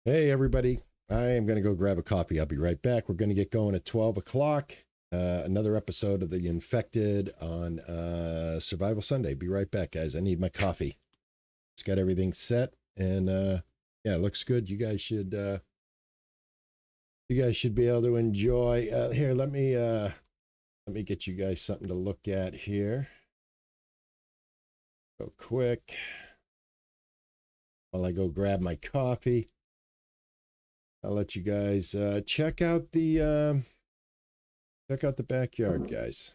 Hey, everybody. I am going to go grab a coffee. I'll be right back. We're going to get going at 12 o'clock. Another episode of The Infected on Survival Sunday. Be right back, guys. I need my coffee. Just got everything set. And yeah, it looks good. You guys should be able to enjoy. Here, let me get you guys something to look at here. Go quick while I go grab my coffee. I'll let you guys check out the backyard, guys.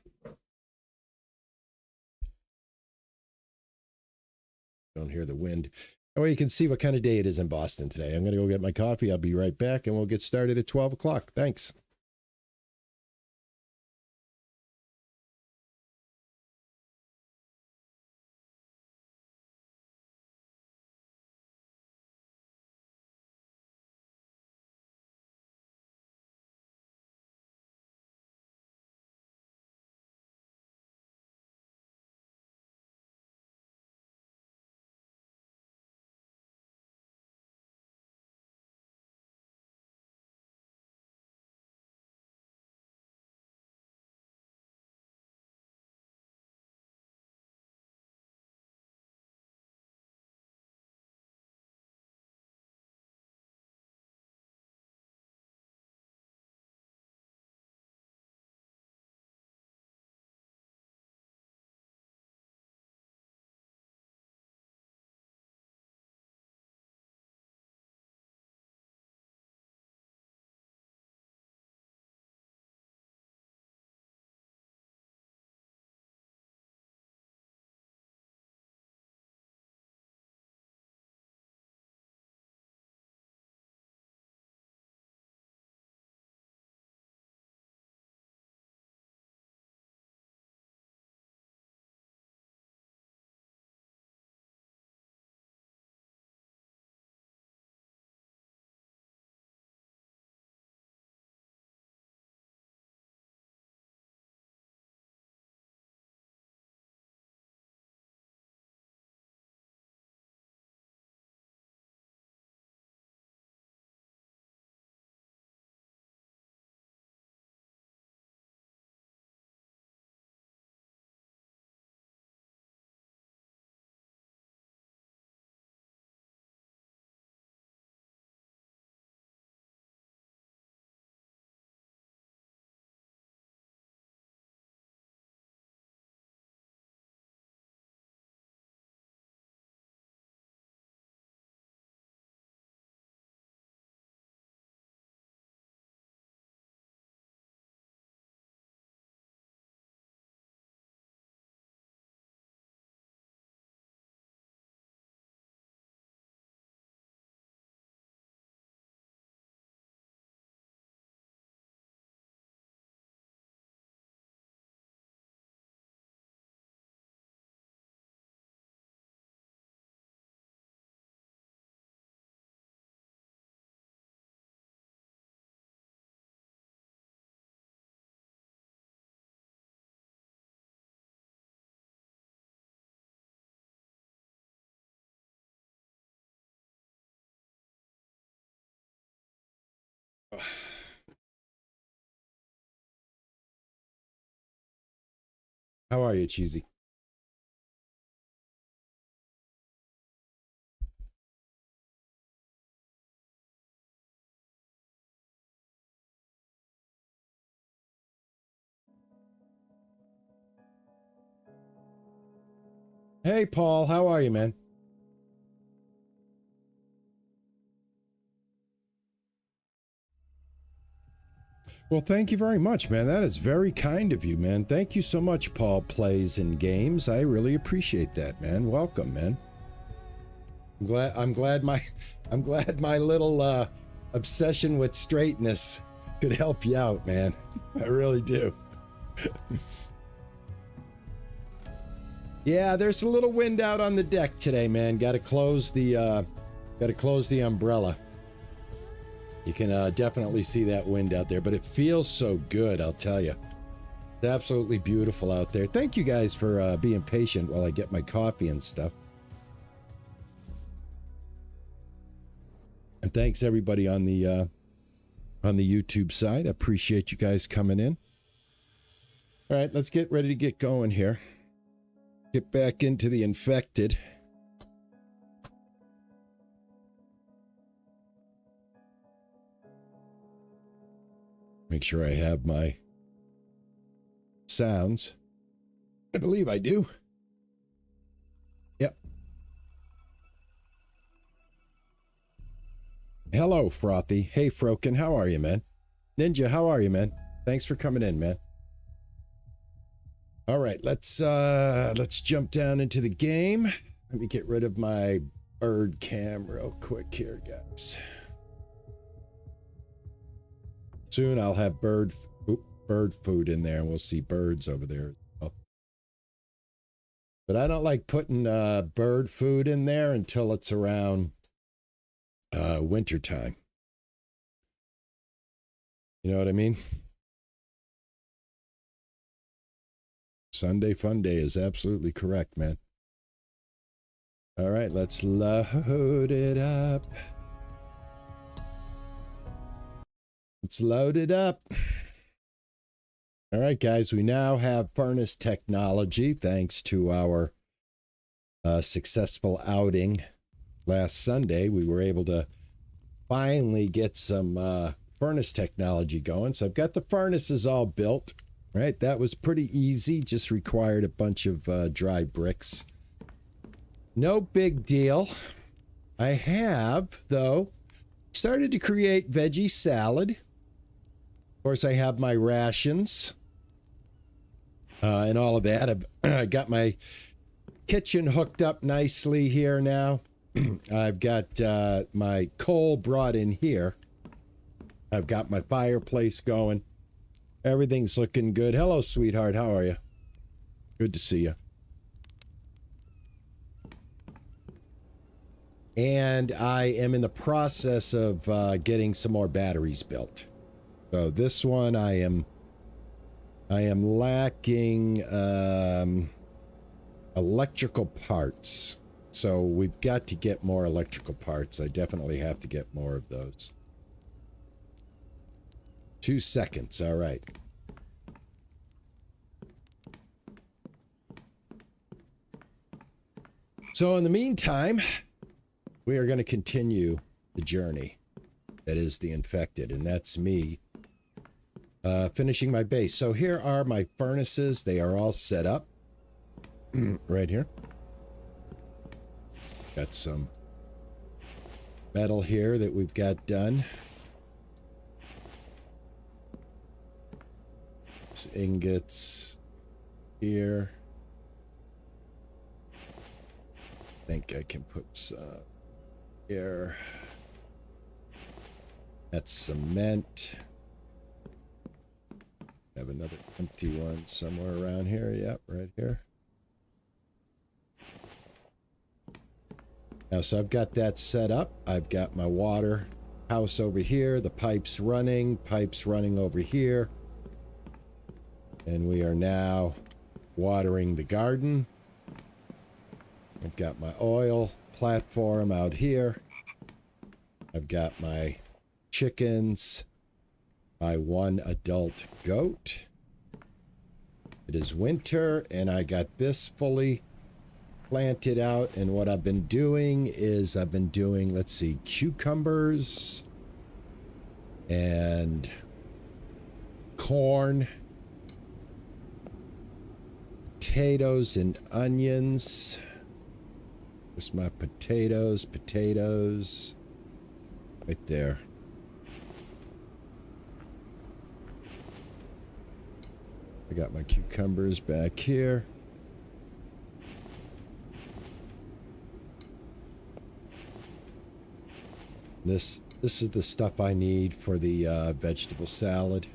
Don't hear the wind. That way you can see what kind of day it is in Boston today. I'm going to go get my coffee. I'll be right back, and we'll get started at 12 o'clock. Thanks. How are you, Cheesy? Hey, Paul. How are you, man? Well, thank you very much, man. That is very kind of you, man. Thank you so much, Paul Plays and Games. I really appreciate that, man. Welcome, man. I'm glad my little obsession with straightness could help you out, man. I really do. Yeah, there's a little wind out on the deck today, man. Got to close the umbrella. You can definitely see that wind out there, but it feels so good, I'll tell you. It's absolutely beautiful out there. Thank you guys for being patient while I get my coffee and stuff. And thanks everybody on the YouTube side. I appreciate you guys coming in. All right, let's get ready to get going here. Get back into the infected. Make sure I have my sounds. I believe I do. Yep. Hello, Frothy. Hey, Froken. How are you, man? Ninja, how are you, man? Thanks for coming in, man. All right, let's jump down into the game. Let me get rid of my bird cam real quick here, guys. Soon I'll have bird food in there, and we'll see birds over there. Oh. But I don't like putting bird food in there until it's around winter time. You know what I mean? Sunday Fun Day is absolutely correct, man. All right, let's load it up. Let's load it up. All right, guys, we now have furnace technology thanks to our successful outing last Sunday. We were able to finally get some furnace technology going. So I've got the furnaces all built. Right, that was pretty easy, just required a bunch of dry bricks. No big deal. I have, though, started to create veggie salad. Of course, I have my rations and all of that. I got my kitchen hooked up nicely here now. I've got my coal brought in here. I've got my fireplace going. Everything's looking good. Hello, sweetheart. How are you? Good to see you. And I am in the process of getting some more batteries built. So this one I am lacking electrical parts. So we've got to get more electrical parts. I definitely have to get more of those. 2 seconds. All right. So in the meantime, we are going to continue the journey that is the infected, and that's me finishing my base. So here are my furnaces. They are all set up right here. Got some metal here that we've got done. Ingots here. I think I can put some here. That's cement. Have another empty one somewhere around here. Yep, right here. Now, so I've got that set up. I've got my water house over here. The pipes running over here. And we are now watering the garden. I've got my oil platform out here. I've got my chickens, my one adult goat. It is winter, and I got this fully planted out. And what I've been doing is let's see, cucumbers and corn, potatoes and onions. There's my potatoes right there. I got my cucumbers back here. This is the stuff I need for the vegetable salad.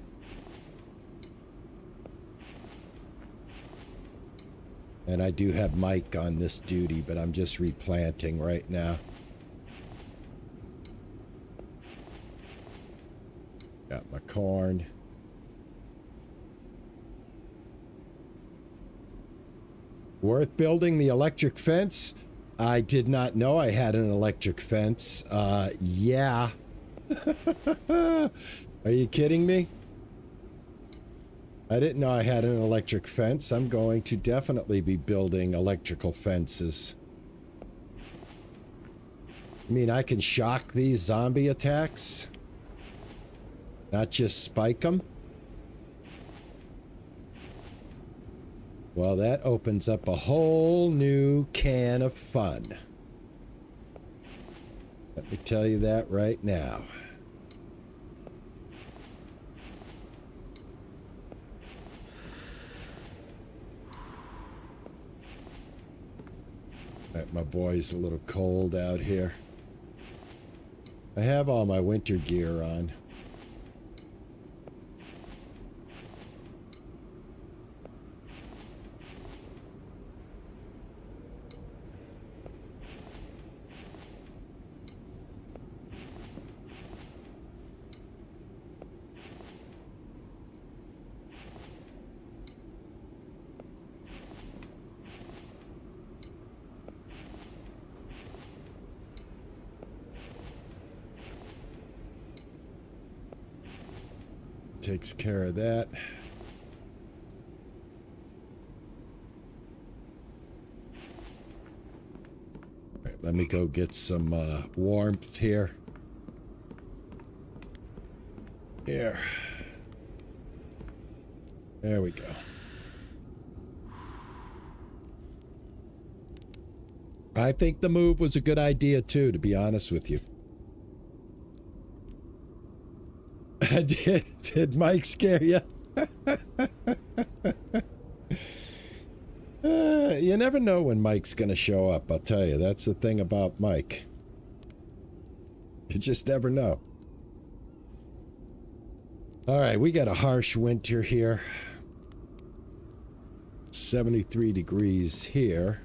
And I do have Mike on this duty, but I'm just replanting right now. Got my corn. Worth building the electric fence? I did not know I had an electric fence. Yeah. Are you kidding me? I didn't know I had an electric fence. I'm going to definitely be building electrical fences. I mean, I can shock these zombie attacks, not just spike them. Well, that opens up a whole new can of fun. Let me tell you that right now. My boy's a little cold out here. I have all my winter gear on. Takes care of that. All right, let me go get some warmth here. Here. There we go. I think the move was a good idea too, to be honest with you. Did Mike scare you? You never know when Mike's gonna show up, I'll tell you. That's the thing about Mike. You just never know. Alright, we got a harsh winter here. 73 degrees here.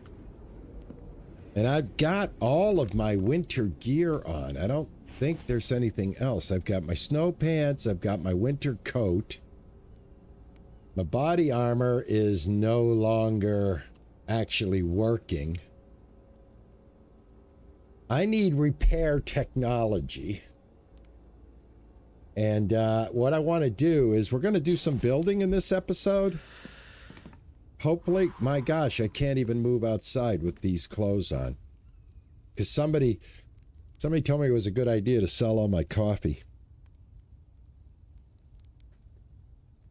And I've got all of my winter gear on. I don't think there's anything else. I've got my snow pants, I've got my winter coat. My body armor is no longer actually working. I need repair technology. And what I want to do is we're going to do some building in this episode. Hopefully, my gosh, I can't even move outside with these clothes on. Because somebody told me it was a good idea to sell all my coffee.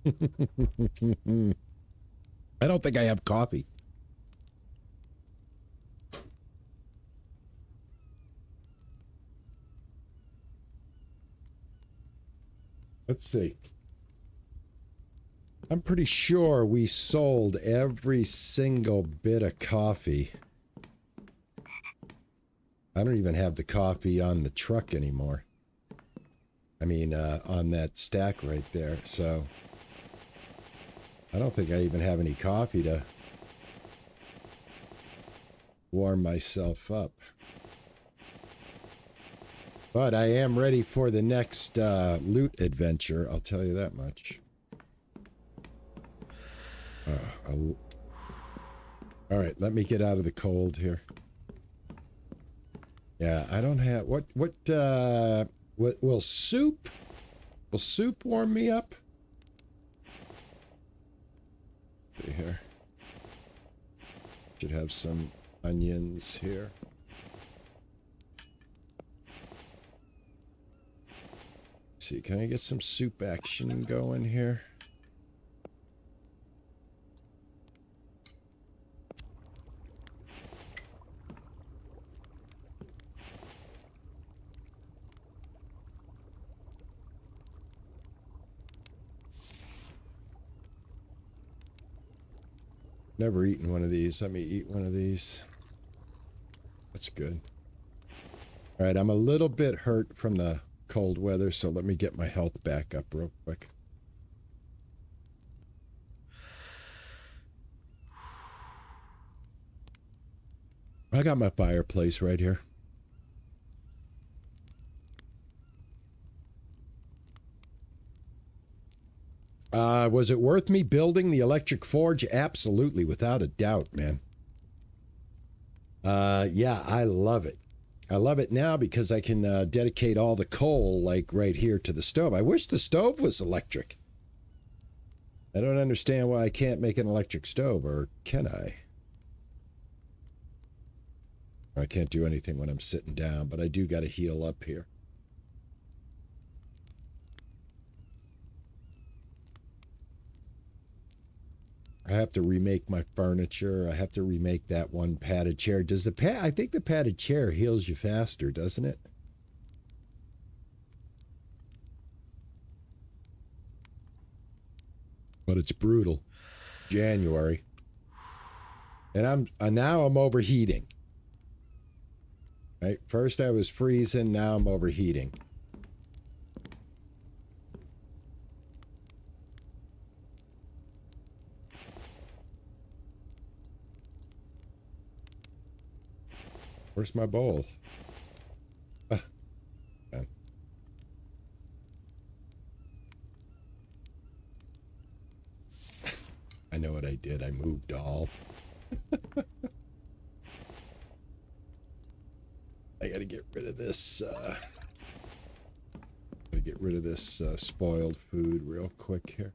I don't think I have coffee. Let's see. I'm pretty sure we sold every single bit of coffee. I don't even have the coffee on the truck anymore. I mean, on that stack right there. So, I don't think I even have any coffee to warm myself up. But I am ready for the next loot adventure, I'll tell you that much. Alright, let me get out of the cold here. Yeah, I don't have... What will soup warm me up? See here. Should have some onions here. See, can I get some soup action going here? Never eaten one of these. Let me eat one of these. That's good. All right, I'm a little bit hurt from the cold weather, so let me get my health back up real quick. I got my fireplace right here. Was it worth me building the electric forge? Absolutely, without a doubt, man. Yeah, I love it. I love it now because I can dedicate all the coal, like right here, to the stove. I wish the stove was electric. I don't understand why I can't make an electric stove, or can I? I can't do anything when I'm sitting down, but I do got to heal up here. I have to remake my furniture. I have to remake that one padded chair. Does the I think the padded chair heals you faster, doesn't it? But it's brutal. January. And now I'm overheating. Right? First I was freezing, now I'm overheating. Where's my bowl? I know what I did. I moved all. I gotta get rid of this. Gotta get rid of this spoiled food real quick here.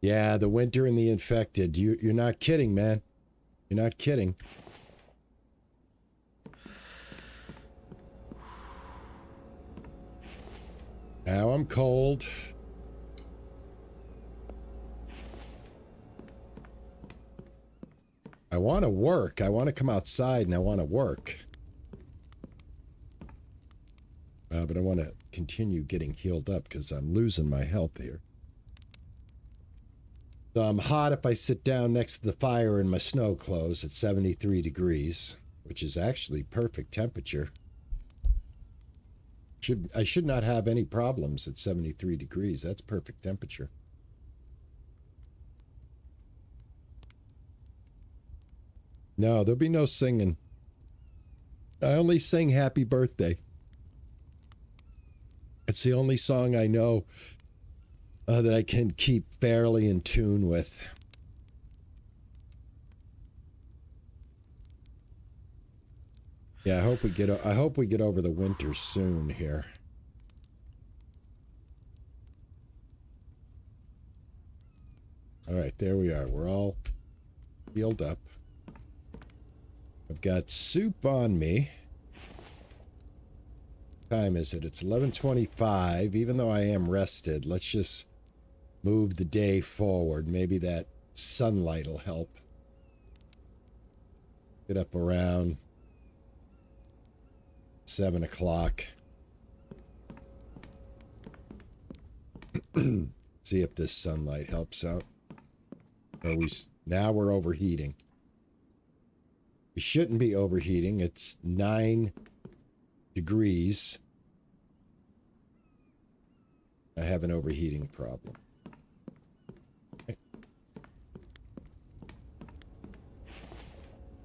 Yeah, the winter and the infected. You're not kidding, man. You're not kidding. Now I'm cold. I want to work. I want to come outside and I want to work. But I want to continue getting healed up because I'm losing my health here. So I'm hot if I sit down next to the fire in my snow clothes at 73 degrees, which is actually perfect temperature. I should not have any problems at 73 degrees. That's perfect temperature. No, there'll be no singing. I only sing happy birthday. It's the only song I know that I can keep fairly in tune with. Yeah, I hope we get over the winter soon here. All right, there we are. We're all healed up. I've got soup on me. What time is it? It's 11:25. Even though I am rested, let's just move the day forward. Maybe that sunlight will help. Get up around 7 o'clock. See if this sunlight helps out. Now we're overheating. We shouldn't be overheating. It's 9 degrees. I have an overheating problem.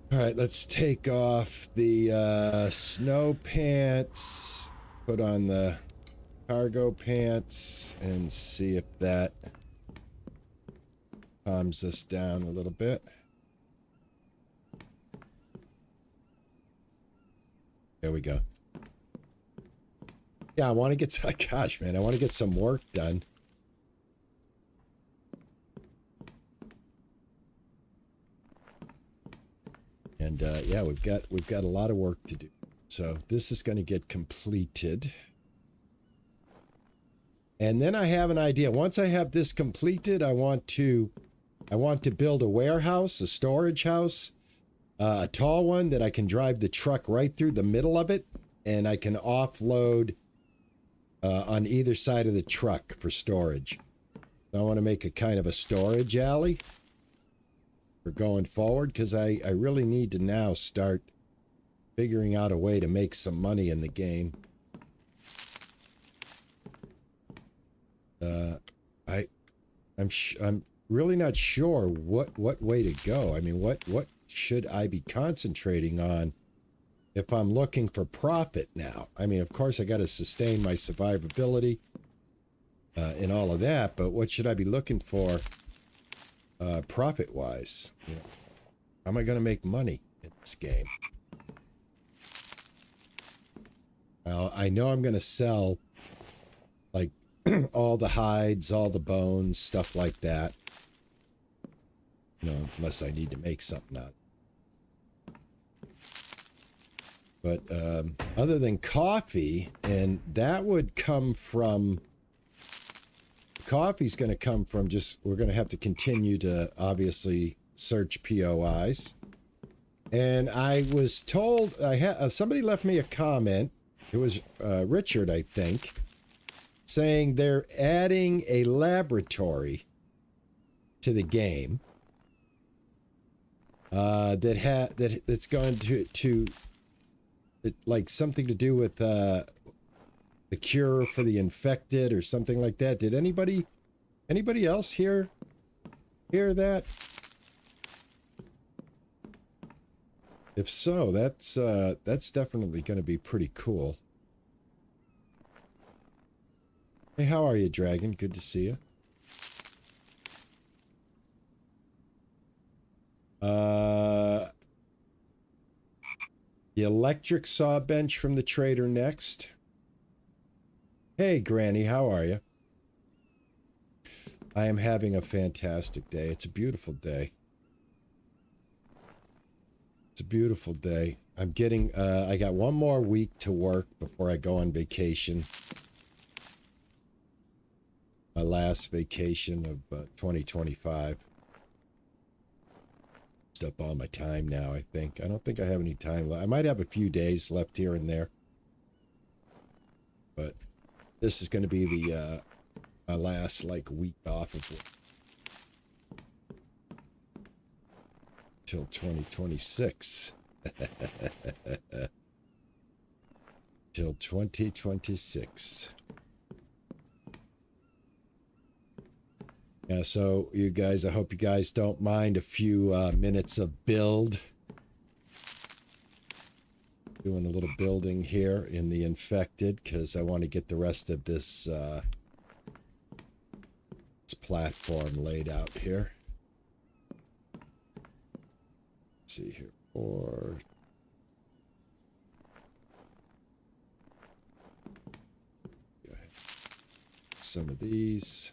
All right, let's take off the snow pants, put on the cargo pants, and see if that calms us down a little bit. There we go. Yeah, I want to get, gosh, man, I want to get some work done. And yeah, we've got a lot of work to do. So this is going to get completed. And then I have an idea. Once I have this completed, I want to build a warehouse, a storage house, a tall one that I can drive the truck right through the middle of it, and I can offload on either side of the truck for storage. So I want to make a kind of a storage alley for going forward, because I really need to now start figuring out a way to make some money in the game. I'm really not sure what way to go. I mean, what should I be concentrating on if I'm looking for profit now? I mean, of course, I got to sustain my survivability. in all of that, but what should I be looking for profit-wise? You know, how am I going to make money in this game? Well, I know I'm going to sell, like, all the hides, all the bones, stuff like that. You know, unless I need to make something out. But other than coffee, and that would come from... Coffee's going to come from just... We're going to have to continue to, obviously, search POIs. And I was told... somebody left me a comment. It was Richard, I think, saying they're adding a laboratory to the game that's going to like something to do with the cure for the infected or something like that. Did anybody else hear that? If so, that's definitely going to be pretty cool. Hey, how are you, Dragon? Good to see you. The electric saw bench from the trader next. Hey, Granny, how are you? I am having a fantastic day. It's a beautiful day. It's a beautiful day. I'm getting, I got one more week to work before I go on vacation. My last vacation of 2025. Used up all my time now, I think. I don't think I have any time left. I might have a few days left here and there. But this is going to be the, my last, like, week off of work. Till 2026. Till 2026. Yeah, so you guys, I hope you guys don't mind a few minutes of build. Doing a little building here in the infected because I want to get the rest of this platform laid out here. Let's see here. Or go ahead. Some of these.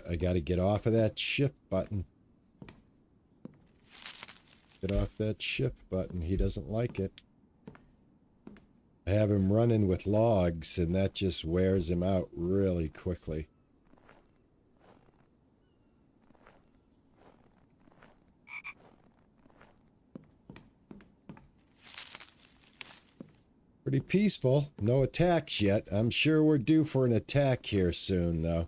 I gotta get off of that shift button. Get off that shift button. He doesn't like it. I have him running with logs, and that just wears him out really quickly. Pretty peaceful. No attacks yet. I'm sure we're due for an attack here soon, though.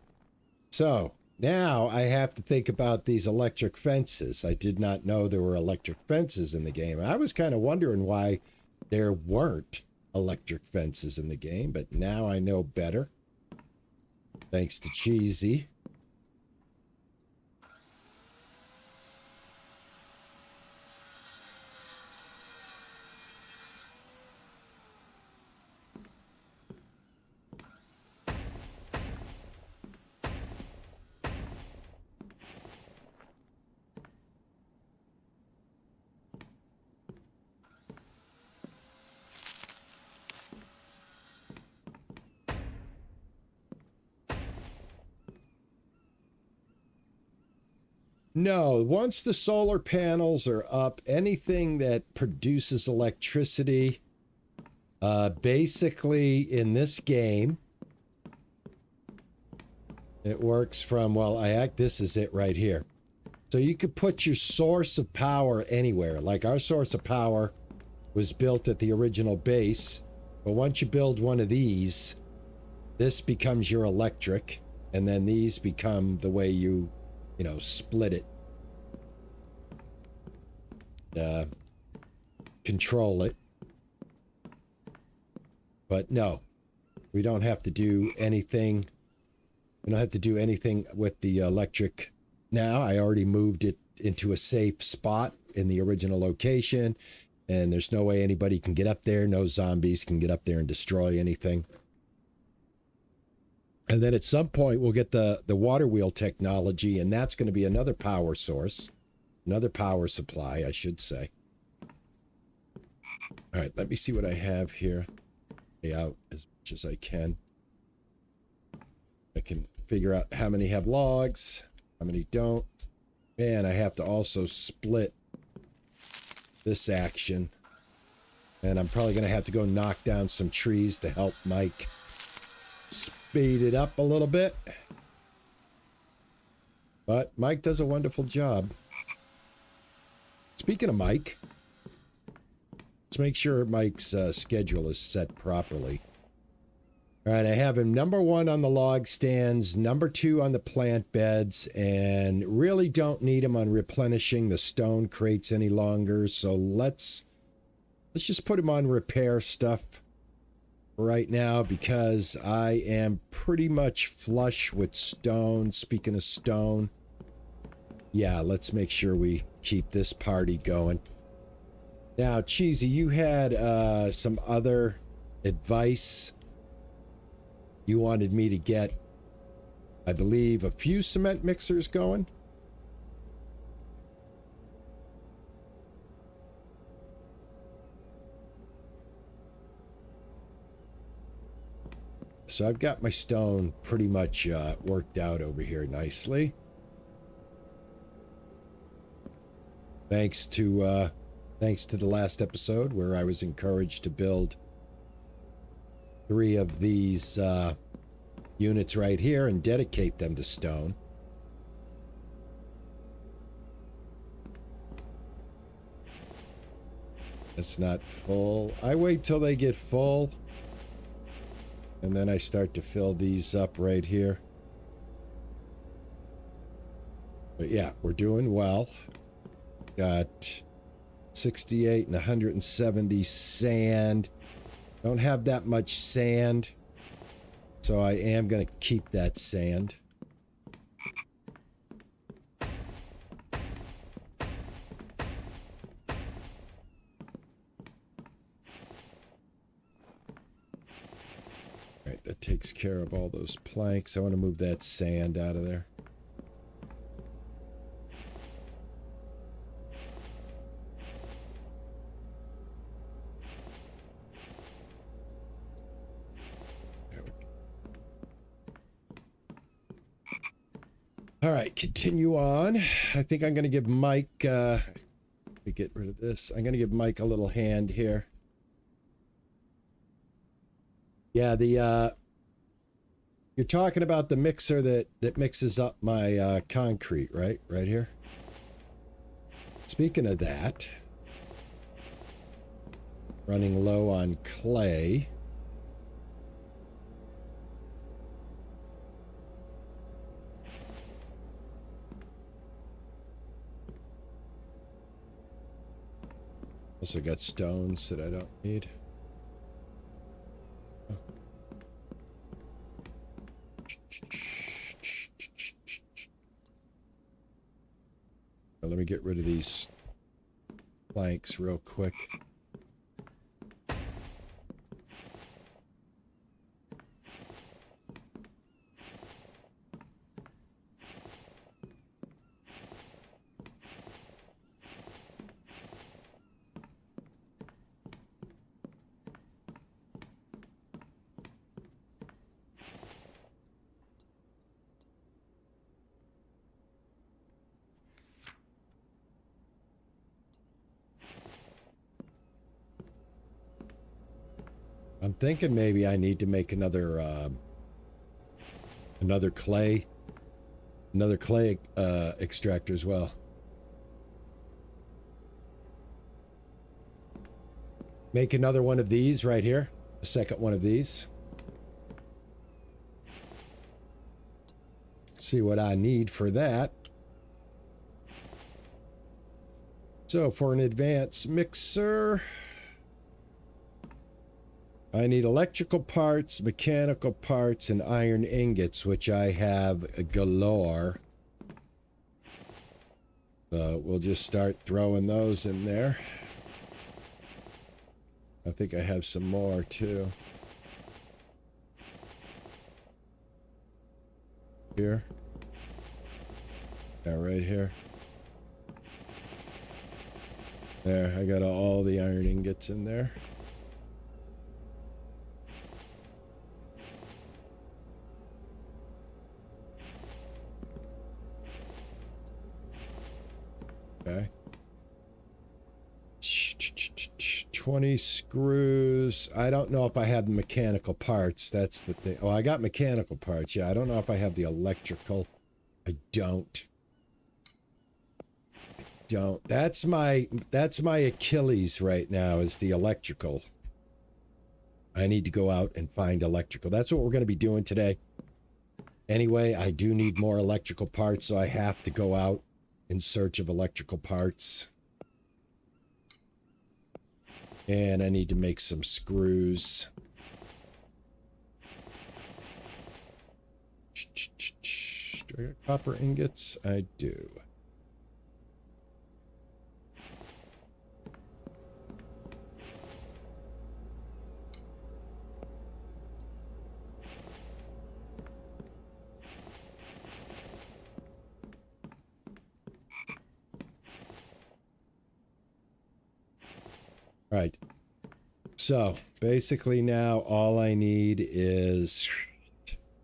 So, now I have to think about these electric fences. I did not know there were electric fences in the game. I was kind of wondering why there weren't electric fences in the game, but now I know better. Thanks to Cheesy. No, once the solar panels are up, anything that produces electricity, basically in this game, it works from, well, this is it right here. So you could put your source of power anywhere. Like our source of power was built at the original base, but once you build one of these, this becomes your electric, and then these become the way you know, split it. Control it. But no, We don't have to do anything. We don't have to do anything with the electric now. I already moved it into a safe spot in the original location, and there's no way anybody can get up there. No zombies can get up there and destroy anything. And then at some point, we'll get the water wheel technology, and that's going to be another power source, another power supply, I should say. All right, let me see what I have here. Lay out as much as I can. I can figure out how many have logs, how many don't. And I have to also split this action. And I'm probably going to have to go knock down some trees to help Mike speed it up a little bit. But Mike does a wonderful job. Speaking of Mike, let's make sure Mike's schedule is set properly. All right, I have him number 1 on the log stands, number 2 on the plant beds, and really don't need him on replenishing the stone crates any longer. So let's just put him on repair stuff right now, because I am pretty much flush with stone. Speaking of stone, yeah, let's make sure we keep this party going. Now, Cheesy, you had some other advice. You wanted me to get, I believe, a few cement mixers going. So I've got my stone pretty much worked out over here nicely. Thanks to the last episode where I was encouraged to build 3 of these units right here and dedicate them to stone. It's not full. I wait till they get full, and then I start to fill these up right here. But yeah, we're doing well. Got 68 and 170 sand. Don't have that much sand, so I am going to keep that sand. All right, that takes care of all those planks. I want to move that sand out of there. All right, continue on. I think I'm going to give Mike, get rid of this. I'm going to give Mike a little hand here. Yeah, you're talking about the mixer that mixes up my concrete, right? Right here. Speaking of that, running low on clay. Also got stones that I don't need. Oh. Let me get rid of these planks real quick. I'm thinking maybe I need to make another clay extractor as well. Make another one of these right here. A second one of these. See what I need for that. So for an advanced mixer, I need electrical parts, mechanical parts, and iron ingots, which I have galore. So we'll just start throwing those in there. I think I have some more, too. Here. Yeah, right here. There, I got all the iron ingots in there. Okay. 20 screws. I don't know if I have the mechanical parts. That's the thing. Oh, I got mechanical parts. Yeah, I don't know if I have the electrical. I don't. That's my Achilles right now, is the electrical. I need to go out and find electrical. That's what we're going to be doing today. Anyway, I do need more electrical parts, so I have to go out in search of electrical parts. And I need to make some screws. Do I got copper ingots? I do. Right. So basically now all I need is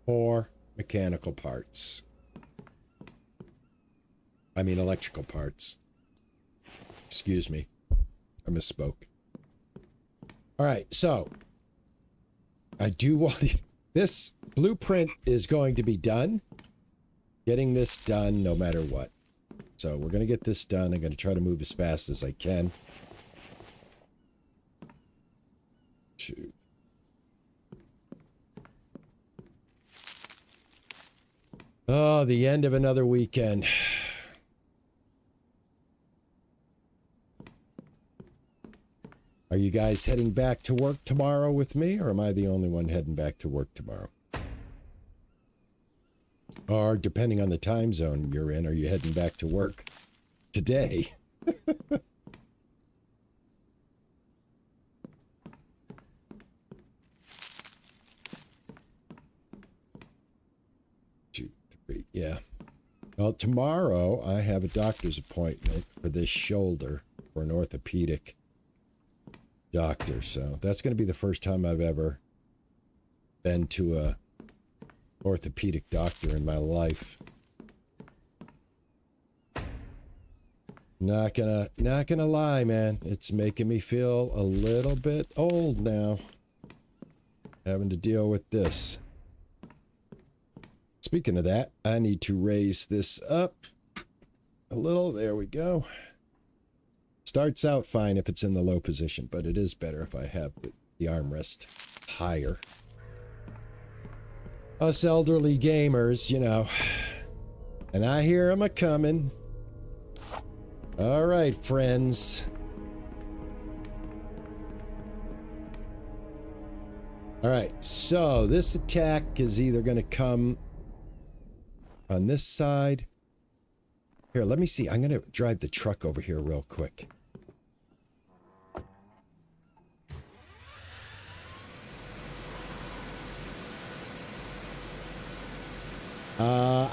4 mechanical parts. I mean electrical parts. Excuse me. I misspoke. All right, so I do want this blueprint is going to be done. Getting this done no matter what. So we're going to get this done. I'm going to try to move as fast as I can. Oh, the end of another weekend. Are you guys heading back to work tomorrow with me, or am I the only one heading back to work tomorrow? Or, depending on the time zone you're in, are you heading back to work today? 2, 3, yeah. Well, tomorrow I have a doctor's appointment for this shoulder for an orthopedic doctor. So that's going to be the first time I've ever been to a orthopedic doctor in my life. Not gonna lie, man. It's making me feel a little bit old now, having to deal with this. Speaking of that, I need to raise this up a little. There we go. Starts out fine if it's in the low position, but it is better if I have the armrest higher. Us elderly gamers, you know. And I hear them a-coming. All right, friends. All right, so this attack is either going to come on this side. Here, let me see. I'm going to drive the truck over here real quick.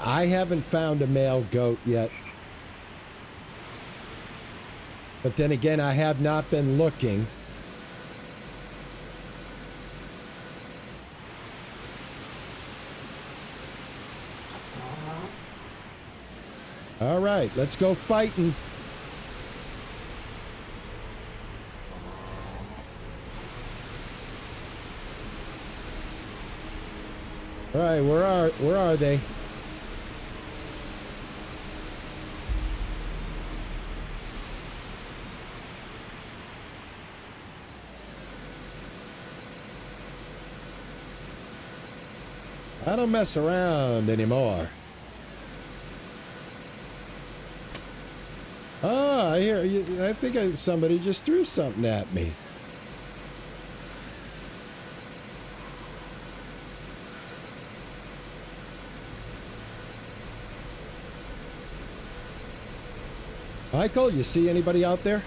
I haven't found a male goat yet. But then again, I have not been looking. All right, let's go fighting. All right, where are they? I don't mess around anymore. Ah, I hear you. I think somebody just threw something at me. Michael, you see anybody out there?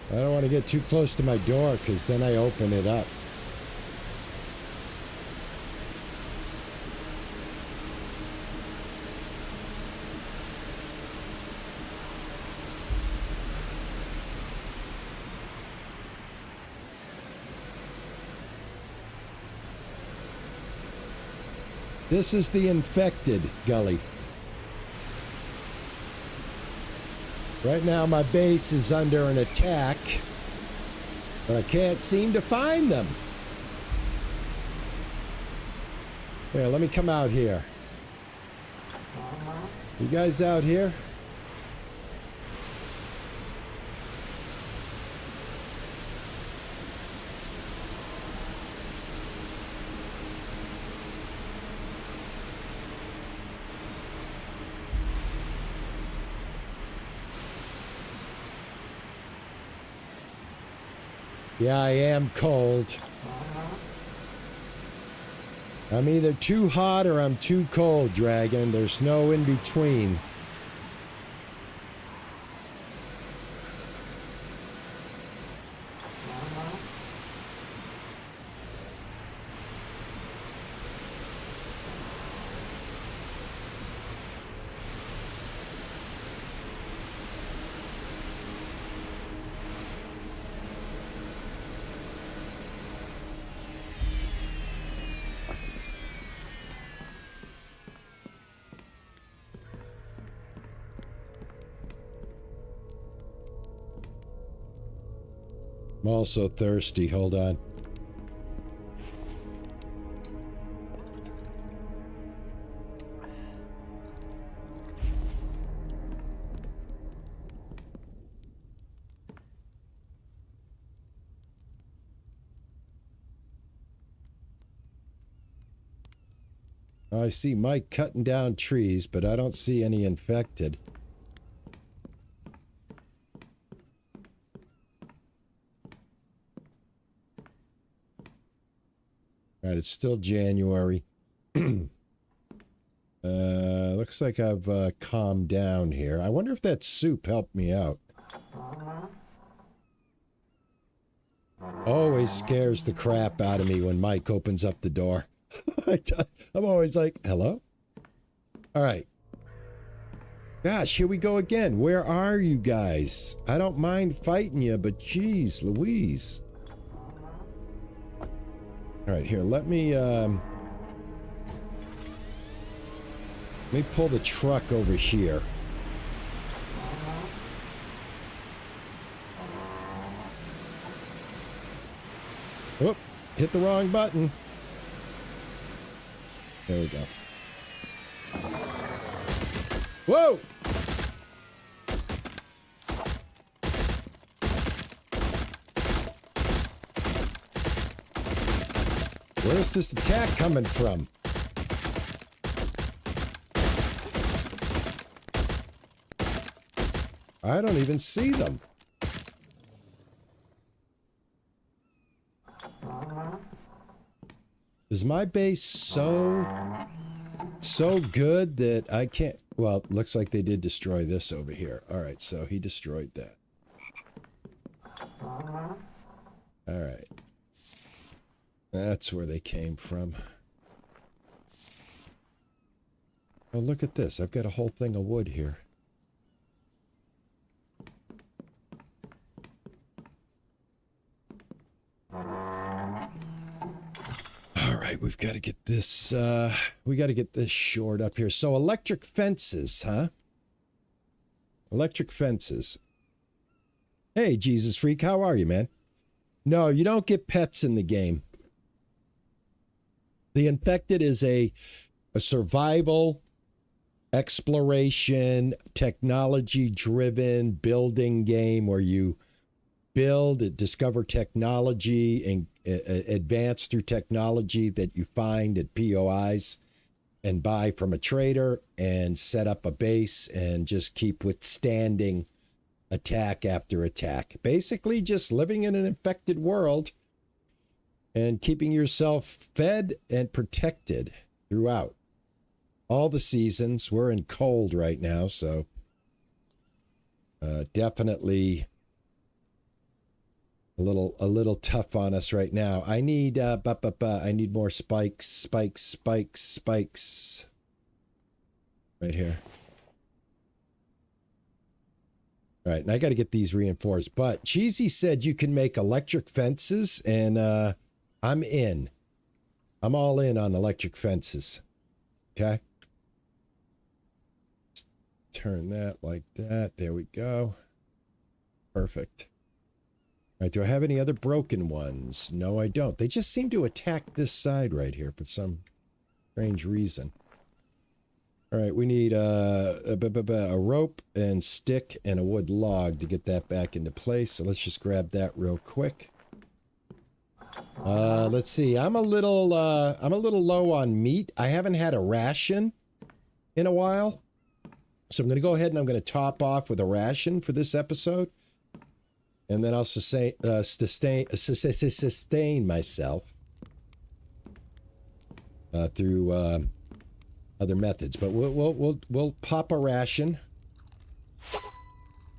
I don't want to get too close to my door because then I open it up. This is the infected gully. Right now my base is under an attack, but I can't seem to find them. Here, let me come out here. You guys out here? Yeah, I am cold. I'm either too hot or I'm too cold, Dragon. There's no in between. I'm also thirsty. Hold on. I see Mike cutting down trees, but I don't see any infected. All right, it's still January. Looks like I've calmed down here. I wonder if that soup helped me out. Always scares the crap out of me when Mike opens up the door. I'm always like, hello? All right. Gosh, here we go again. Where are you guys? I don't mind fighting you, but geez, Louise. All right, here, let me pull the truck over here. Whoop, hit the wrong button. There we go. Whoa! Where's this attack coming from? I don't even see them. Is my base so good that I can't... Well, looks like they did destroy this over here. All right, so he destroyed that. All right. That's where they came from. Oh, look at this. I've got a whole thing of wood here. All right, we've got to get this, we got to get this shored up here. So electric fences, huh? Electric fences. Hey, Jesus Freak, how are you, man? No, you don't get pets in the game. The Infected is a survival, exploration, technology-driven building game where you build, discover technology, and advance through technology that you find at POIs and buy from a trader and set up a base and just keep withstanding attack after attack. Basically just living in an infected world and keeping yourself fed and protected throughout all the seasons. We're in cold right now, so definitely a little tough on us right now. I need I need more spikes. Right here. All right, and I got to get these reinforced. But Cheesy said you can make electric fences, and I'm in. I'm all in on electric fences. Okay. Just turn that like that. There we go. Perfect. All right, do I have any other broken ones? No, I don't. They just seem to attack this side right here for some strange reason. All right, we need a rope and stick and a wood log to get that back into place. So let's just grab that real quick. Let's see. I'm a little low on meat. I haven't had a ration in a while. So I'm going to go ahead and I'm going to top off with a ration for this episode. And then I'll sustain myself through other methods. But we'll pop a ration.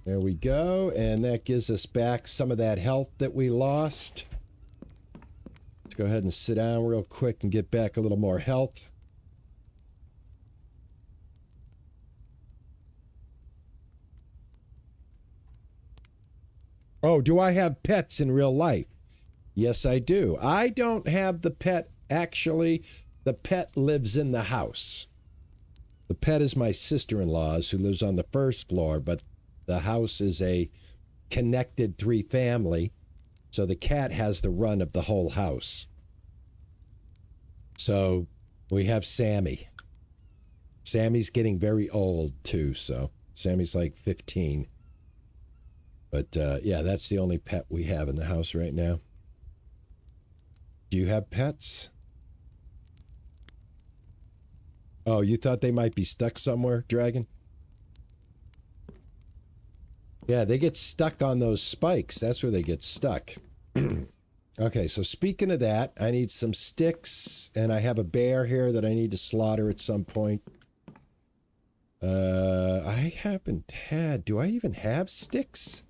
There we go, and that gives us back some of that health that we lost. Let's go ahead and sit down real quick and get back a little more health. Oh, do I have pets in real life? Yes, I do. I don't have the pet. Actually, the pet lives in the house. The pet is my sister-in-law's who lives on the first floor, but the house is a connected three-family, so the cat has the run of the whole house. So we have Sammy. Sammy's getting very old, too, so Sammy's like 15. But, yeah, that's the only pet we have in the house right now. Do you have pets? Oh, you thought they might be stuck somewhere, Dragon? Yeah, they get stuck on those spikes. That's where they get stuck. Okay, so speaking of that, I need some sticks, and I have a bear here that I need to slaughter at some point. I haven't had... Do I even have sticks?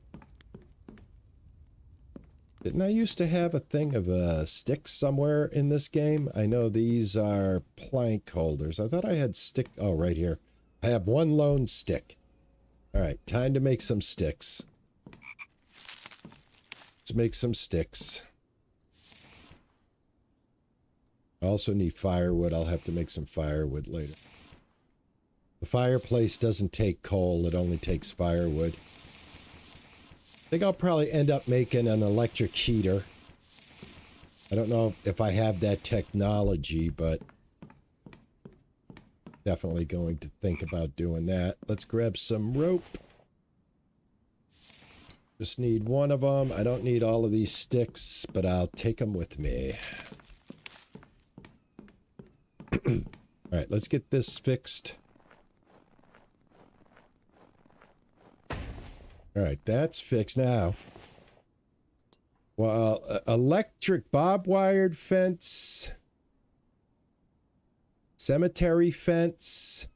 Didn't I used to have a thing of sticks somewhere in this game? I know these are plank holders. I thought I had stick... Oh, right here. I have one lone stick. All right, time to make some sticks. Let's make some sticks. I also need firewood. I'll have to make some firewood later. The fireplace doesn't take coal. It only takes firewood. I think I'll probably end up making an electric heater. I don't know if I have that technology, but definitely going to think about doing that. Let's grab some rope. Just need one of them. I don't need all of these sticks, but I'll take them with me. All right, let's get this fixed. All right, that's fixed now. Well, electric bob-wired fence, cemetery fence.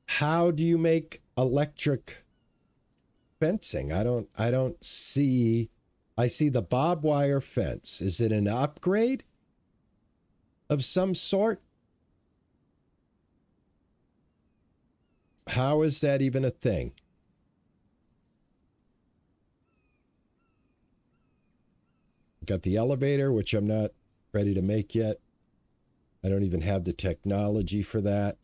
How do you make electric fencing? I don't see. I see the barbed wire fence. Is it an upgrade of some sort? How is that even a thing? Got the elevator, which I'm not ready to make yet. I don't even have the technology for that.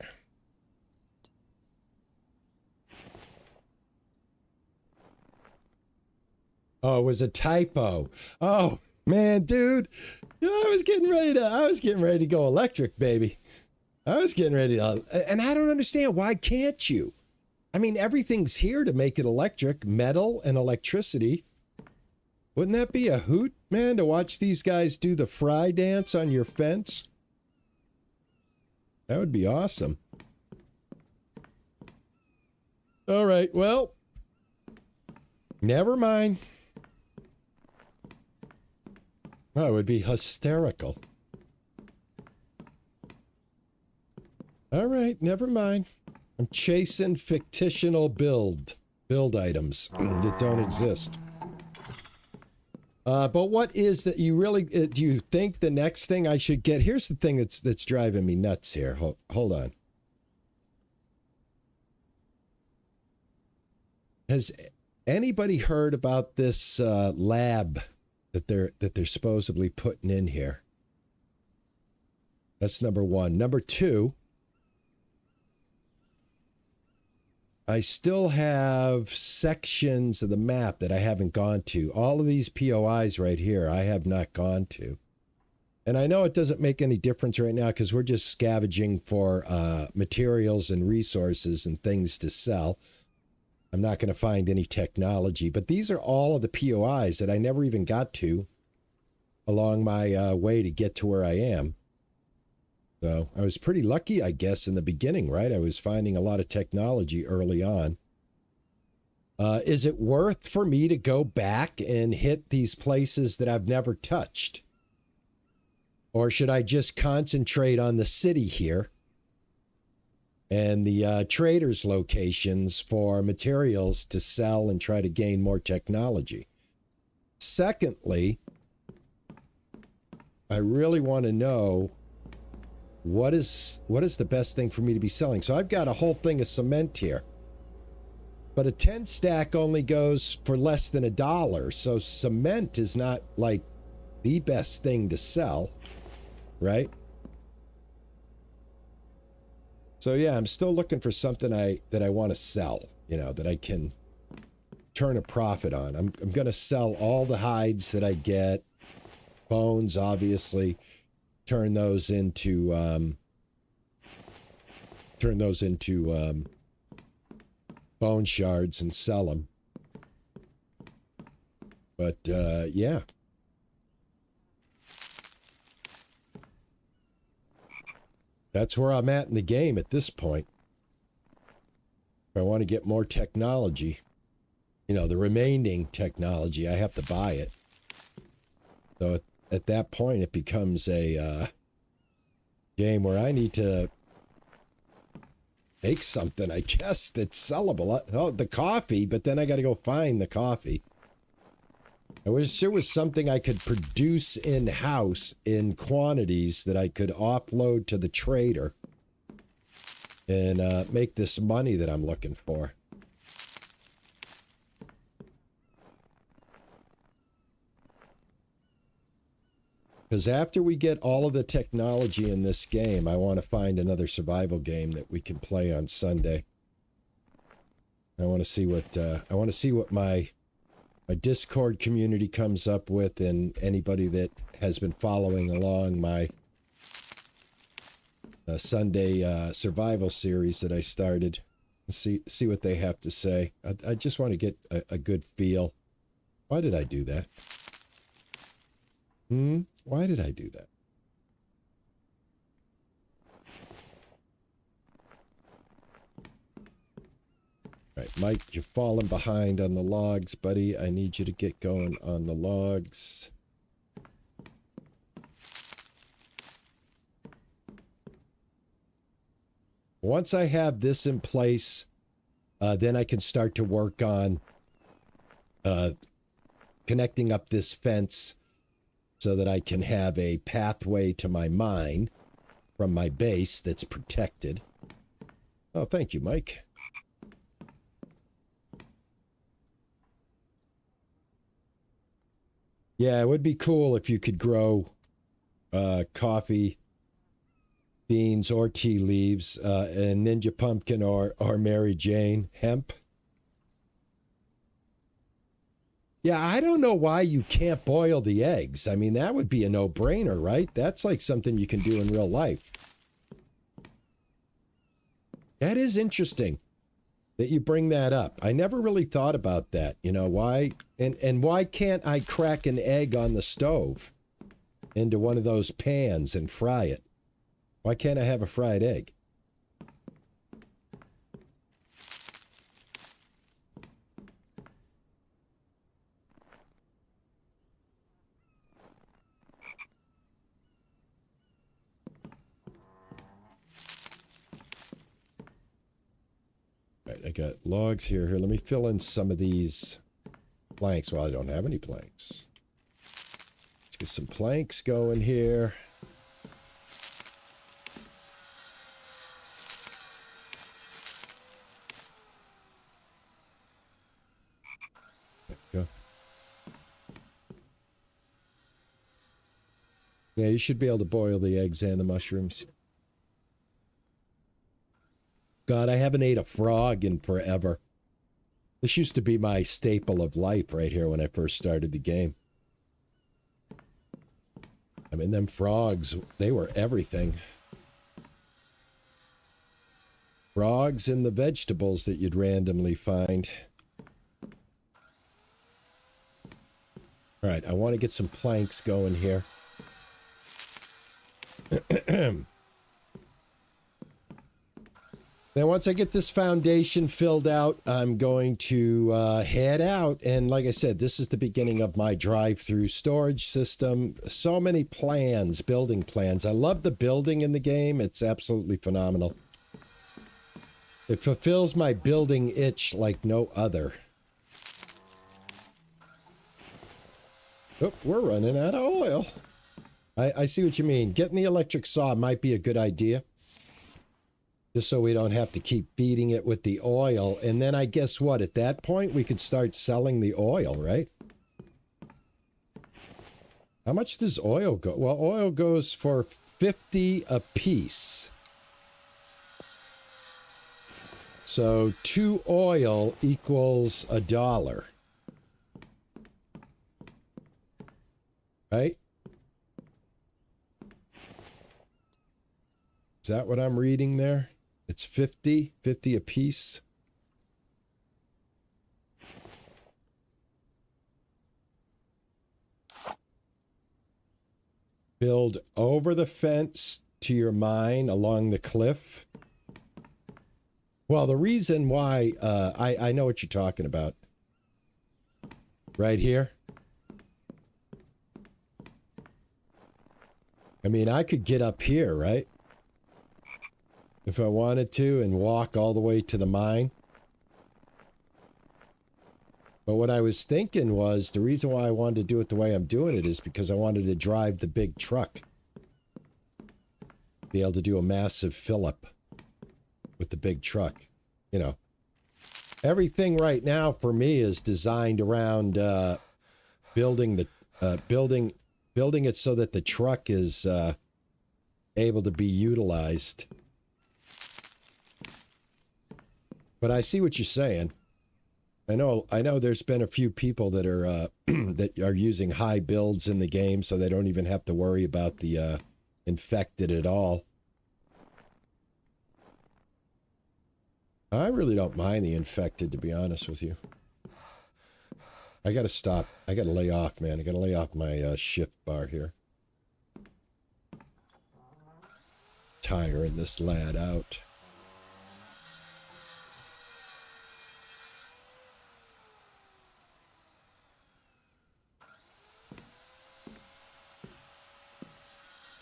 Oh, it was a typo. Oh, Man, dude, I was getting ready to go electric, baby. I was getting ready to, and I don't understand, why can't you? I mean, everything's here to make it electric, metal and electricity. Wouldn't that be a hoot, man, to watch these guys do the fry dance on your fence? That would be awesome. All right, well, never mind. Oh, it would be hysterical. All right, never mind. I'm chasing fictional build items that don't exist. But what is that you really, do you think the next thing I should get? Here's the thing that's driving me nuts here. Hold on. Has anybody heard about this lab that they're supposedly putting in here? That's number one. Number two, I still have sections of the map that I haven't gone to. All of these POIs right here, I have not gone to. And I know it doesn't make any difference right now because we're just scavenging for materials and resources and things to sell. I'm not going to find any technology, but these are all of the POIs that I never even got to along my way to get to where I am. So I was pretty lucky, I guess, in the beginning, right? I was finding a lot of technology early on. Is it worth for me to go back and hit these places that I've never touched? Or should I just concentrate on the city here and the traders' locations for materials to sell and try to gain more technology? Secondly, I really want to know what is the best thing for me to be selling. So I've got a whole thing of cement here, but a 10 stack only goes for less than $1. So cement is not like the best thing to sell, right? So yeah, I'm still looking for something that I want to sell, you know, that I can turn a profit on. I'm going to sell all the hides that I get, bones, obviously, turn those into bone shards and sell them. But yeah. That's where I'm at in the game at this point. If I want to get more technology, you know, the remaining technology, I have to buy it. So at that point, it becomes a game where I need to make something, I guess, that's sellable. Oh, the coffee, but then I got to go find the coffee. I wish there was something I could produce in-house in quantities that I could offload to the trader and make this money that I'm looking for. Because after we get all of the technology in this game, I want to find another survival game that we can play on Sunday. I want to see what my Discord community comes up with, and anybody that has been following along my Sunday survival series that I started. See what they have to say. I just want to get a good feel. Why did I do that? Why did I do that? Right, Mike, you're falling behind on the logs, buddy. I need you to get going on the logs. Once I have this in place, then I can start to work on connecting up this fence so that I can have a pathway to my mine from my base that's protected. Oh, thank you, Mike. Yeah, it would be cool if you could grow coffee, beans, or tea leaves, and Ninja Pumpkin or Mary Jane hemp. Yeah, I don't know why you can't boil the eggs. I mean, that would be a no-brainer, right? That's like something you can do in real life. That is interesting that you bring that up. I never really thought about that. You know, why? And why can't I crack an egg on the stove into one of those pans and fry it? Why can't I have a fried egg? Right, I got logs here. Let me fill in some of these planks. Well, I don't have any planks. Let's get some planks going here. There we go. Yeah, you should be able to boil the eggs and the mushrooms. God, I haven't ate a frog in forever. This used to be my staple of life right here when I first started the game. I mean, them frogs, they were everything. Frogs and the vegetables that you'd randomly find. All right, I want to get some planks going here. Now, once I get this foundation filled out, I'm going to head out. And like I said, this is the beginning of my drive-through storage system. So many plans, building plans. I love the building in the game. It's absolutely phenomenal. It fulfills my building itch like no other. Oh, we're running out of oil. I see what you mean. Getting the electric saw might be a good idea. Just so we don't have to keep feeding it with the oil. And then I guess what? At that point, we could start selling the oil, right? How much does oil go? Well, oil goes for 50 a piece. So 2 oil equals $1. Right? Is that what I'm reading there? It's 50 a piece. Build over the fence to your mine along the cliff. Well, the reason why, I know what you're talking about. Right here. I mean, I could get up here, right? If I wanted to, and walk all the way to the mine. But what I was thinking was, the reason why I wanted to do it the way I'm doing it is because I wanted to drive the big truck. Be able to do a massive fill-up with the big truck. You know, everything right now for me is designed around building it so that the truck is able to be utilized. But I see what you're saying. I know there's been a few people that are that are using high builds in the game, so they don't even have to worry about the infected at all. I really don't mind the infected, to be honest with you. I gotta stop. I gotta lay off, man. I gotta lay off my shift bar here. Tiring this lad out.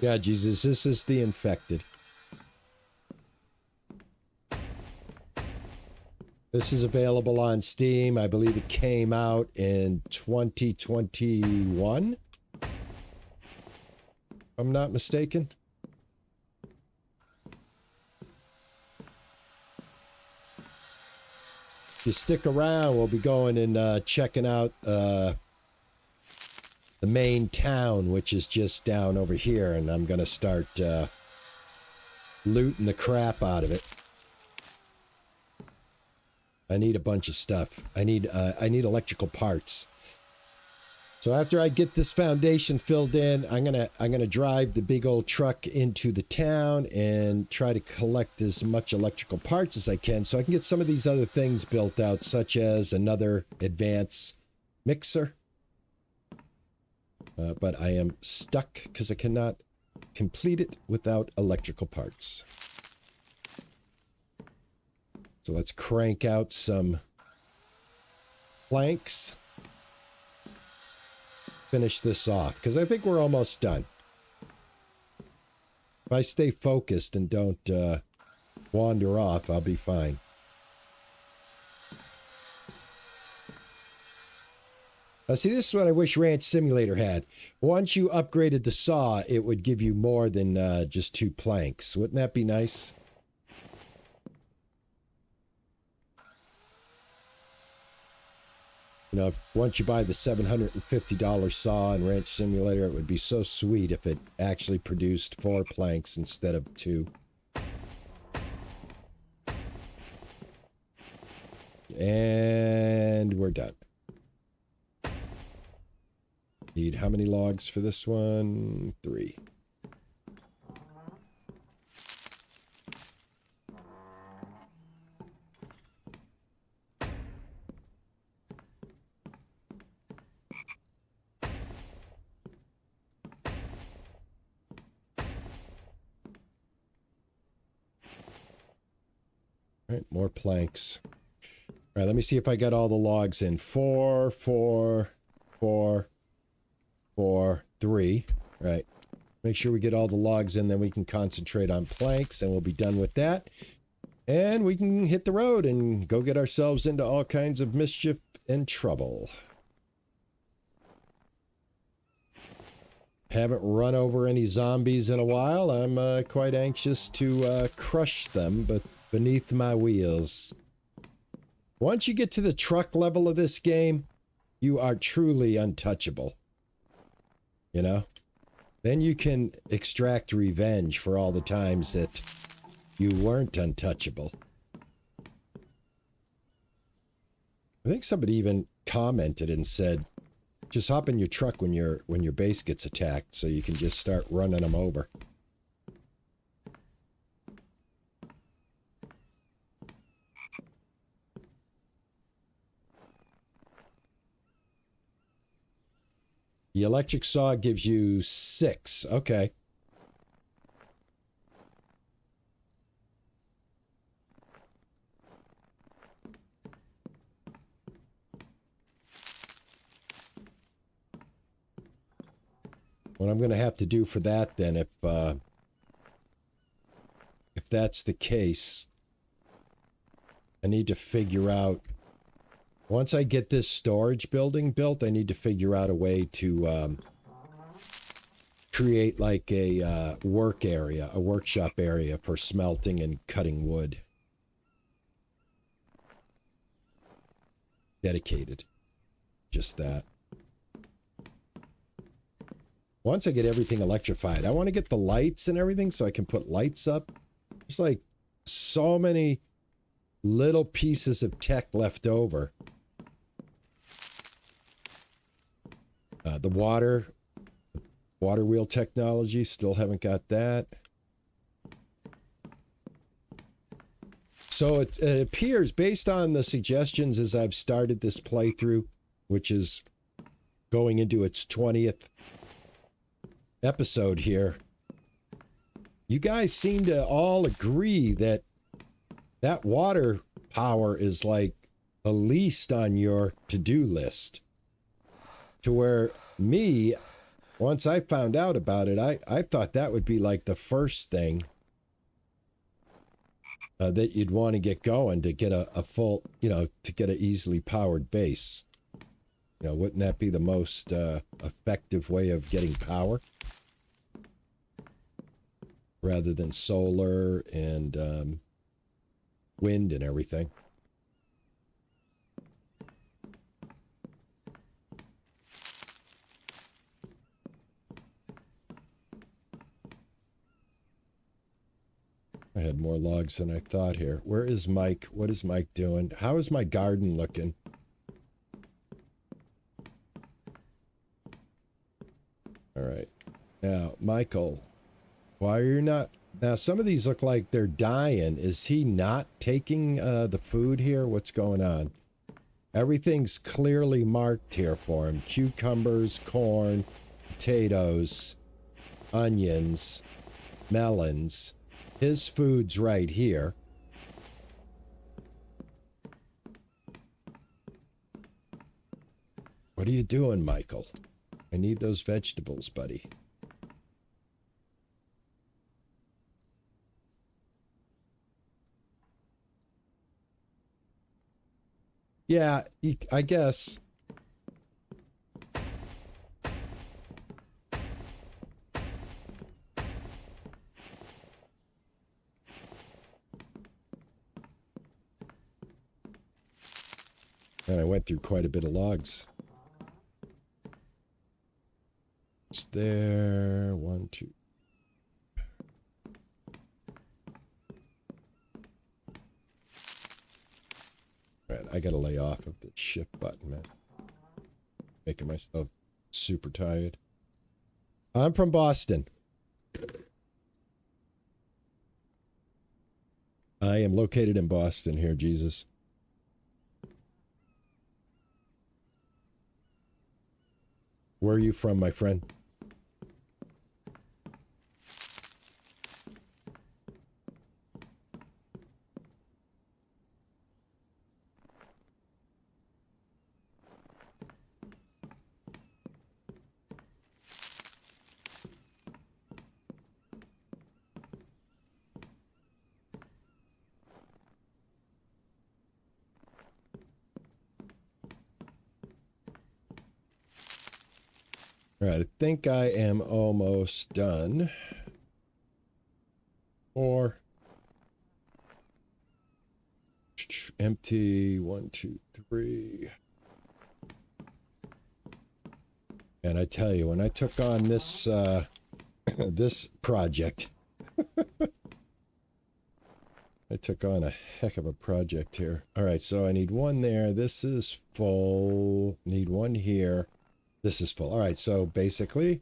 Yeah, Jesus, this is the infected. This is available on Steam. I believe it came out in 2021. If I'm not mistaken. If you stick around, we'll be going and checking out the main town, which is just down over here, and I'm gonna start looting the crap out of it. I need a bunch of stuff. I need electrical parts. So after I get this foundation filled in, I'm gonna drive the big old truck into the town and try to collect as much electrical parts as I can so I can get some of these other things built out, such as another advanced mixer. But I am stuck because I cannot complete it without electrical parts. So let's crank out some planks. Finish this off because I think we're almost done. If I stay focused and don't wander off, I'll be fine. See, this is what I wish Ranch Simulator had. Once you upgraded the saw, it would give you more than just 2 planks. Wouldn't that be nice? You know, once you buy the $750 saw in Ranch Simulator, it would be so sweet if it actually produced 4 planks instead of 2. And we're done. Need how many logs for this one? 3. All right, more planks. All right, let me see if I got all the logs in. 4, 4, 4, 4, 3. Right. Make sure we get all the logs in, then we can concentrate on planks, and we'll be done with that. And we can hit the road and go get ourselves into all kinds of mischief and trouble. Haven't run over any zombies in a while. I'm quite anxious to crush them, but beneath my wheels. Once you get to the truck level of this game, you are truly untouchable. You know? Then you can extract revenge for all the times that you weren't untouchable. I think somebody even commented and said, just hop in your truck when your base gets attacked so you can just start running them over. The electric saw gives you 6. Okay. What I'm going to have to do for that then, if that's the case, I need to figure out, once I get this storage building built, I need to figure out a way to create like a work area, a workshop area for smelting and cutting wood. Dedicated. Just that. Once I get everything electrified, I want to get the lights and everything so I can put lights up. There's like so many little pieces of tech left over. The water wheel technology, still haven't got that. So it appears, based on the suggestions as I've started this playthrough, which is going into its 20th episode here, you guys seem to all agree that that water power is like the least on your to-do list. To where me, once I found out about it, I thought that would be like the first thing that you'd want to get going to get a full, you know, to get an easily powered base. You know, wouldn't that be the most effective way of getting power? Rather than solar and wind and everything. I had more logs than I thought here. Where is Mike? What is Mike doing? How is my garden looking? Now, Michael, why are you not... Now, some of these look like they're dying. Is he not taking the food here? What's going on? Everything's clearly marked here for him. Cucumbers, corn, potatoes, onions, melons. His food's right here. What are you doing, Michael? I need those vegetables, buddy. Yeah, I guess. And I went through quite a bit of logs. It's there. 1, 2. Man, I gotta lay off of the shift button, man. Making myself super tired. I'm from Boston. I am located in Boston here, Jesus. Where are you from, my friend? All right, I think I am almost done. Or empty. 1, 2, 3. And I tell you, when I took on this this project, I took on a heck of a project here. All right, so I need one there. This is full. Need one here. This is full. All right, so basically,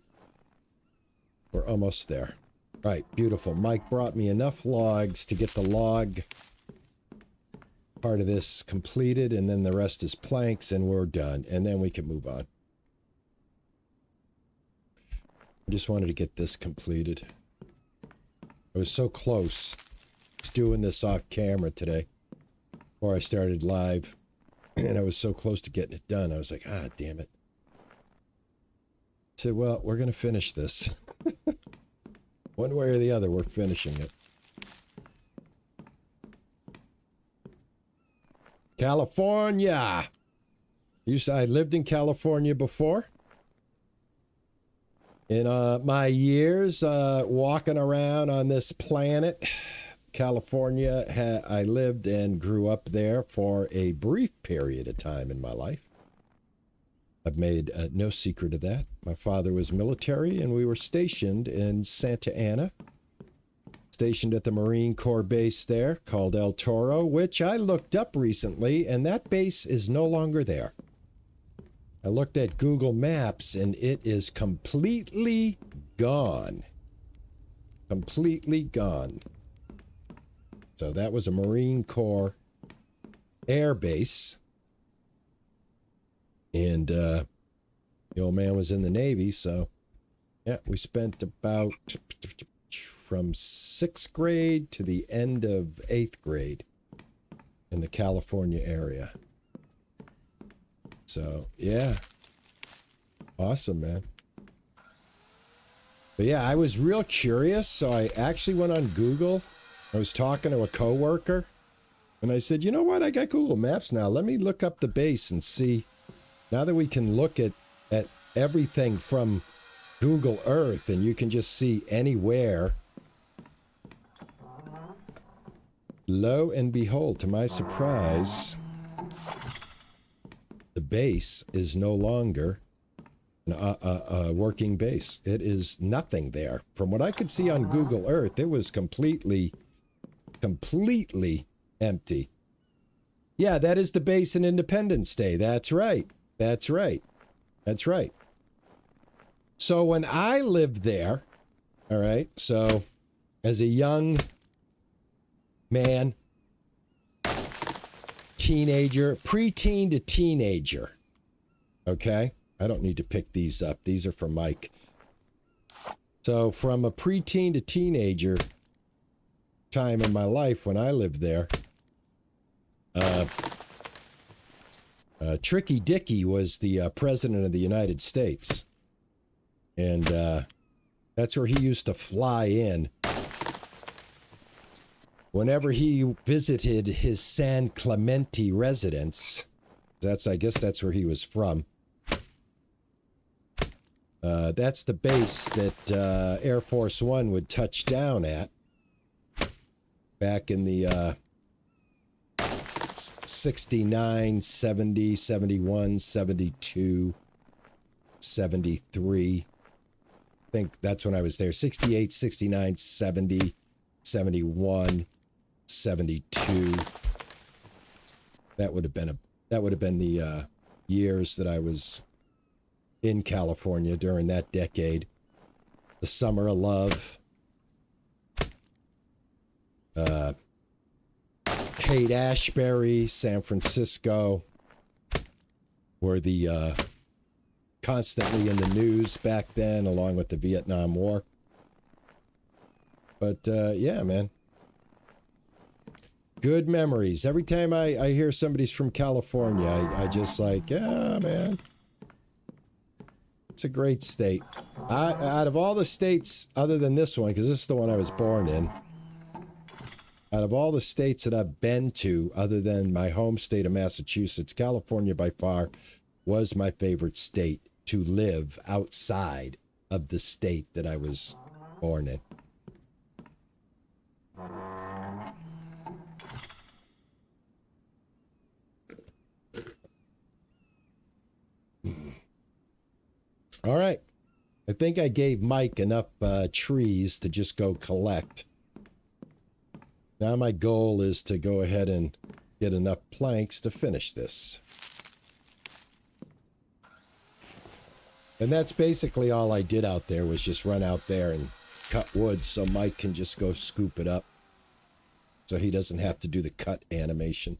we're almost there. All right, beautiful. Mike brought me enough logs to get the log part of this completed, and then the rest is planks, and we're done. And then we can move on. I just wanted to get this completed. I was so close. I was doing this off camera today before I started live, and I was so close to getting it done. I was like, ah, damn it. I said, well, we're going to finish this. One way or the other, we're finishing it. California! I lived in California before. In my years walking around on this planet, California, I lived and grew up there for a brief period of time in my life. I've made no secret of that. My father was military, and we were stationed in Santa Ana, stationed at the Marine Corps base there called El Toro, which I looked up recently, and that base is no longer there. I looked at Google Maps, and it is completely gone. Completely gone. So that was a Marine Corps air base. And the old man was in the Navy, so yeah, we spent about from 6th grade to the end of 8th grade in the California area. So, yeah. Awesome, man. But yeah, I was real curious, so I actually went on Google. I was talking to a coworker, and I said, you know what? I got Google Maps now. Let me look up the base and see. Now that we can look at everything from Google Earth, and you can just see anywhere. Lo and behold, to my surprise, the base is no longer a working base. It is nothing there. From what I could see on Google Earth, it was completely empty. Yeah, that is the base in Independence Day. That's right. That's right. That's right. So when I lived there, all right, so as a young man, teenager, preteen to teenager, okay? I don't need to pick these up. These are for Mike. So from a preteen to teenager time in my life when I lived there, Tricky Dicky was the president of the United States. And that's where he used to fly in whenever he visited his San Clemente residence. I guess that's where he was from. That's the base that Air Force One would touch down at back in the 69, 70, 71, 72, 73. I think that's when I was there. 68, 69, 70, 71, 72. That would have been the years that I was in California during that decade. The Summer of Love. Haight-Ashbury, San Francisco were the constantly in the news back then, along with the Vietnam War. But yeah, man. Good memories. Every time I hear somebody's from California, I just like, yeah, man. It's a great state. Out of all the states, other than this one, because this is the one I was born in, out of all the states that I've been to, other than my home state of Massachusetts, California by far was my favorite state to live outside of the state that I was born in. All right. I think I gave Mike enough trees to just go collect. Now my goal is to go ahead and get enough planks to finish this. And that's basically all I did out there, was just run out there and cut wood so Mike can just go scoop it up. So he doesn't have to do the cut animation.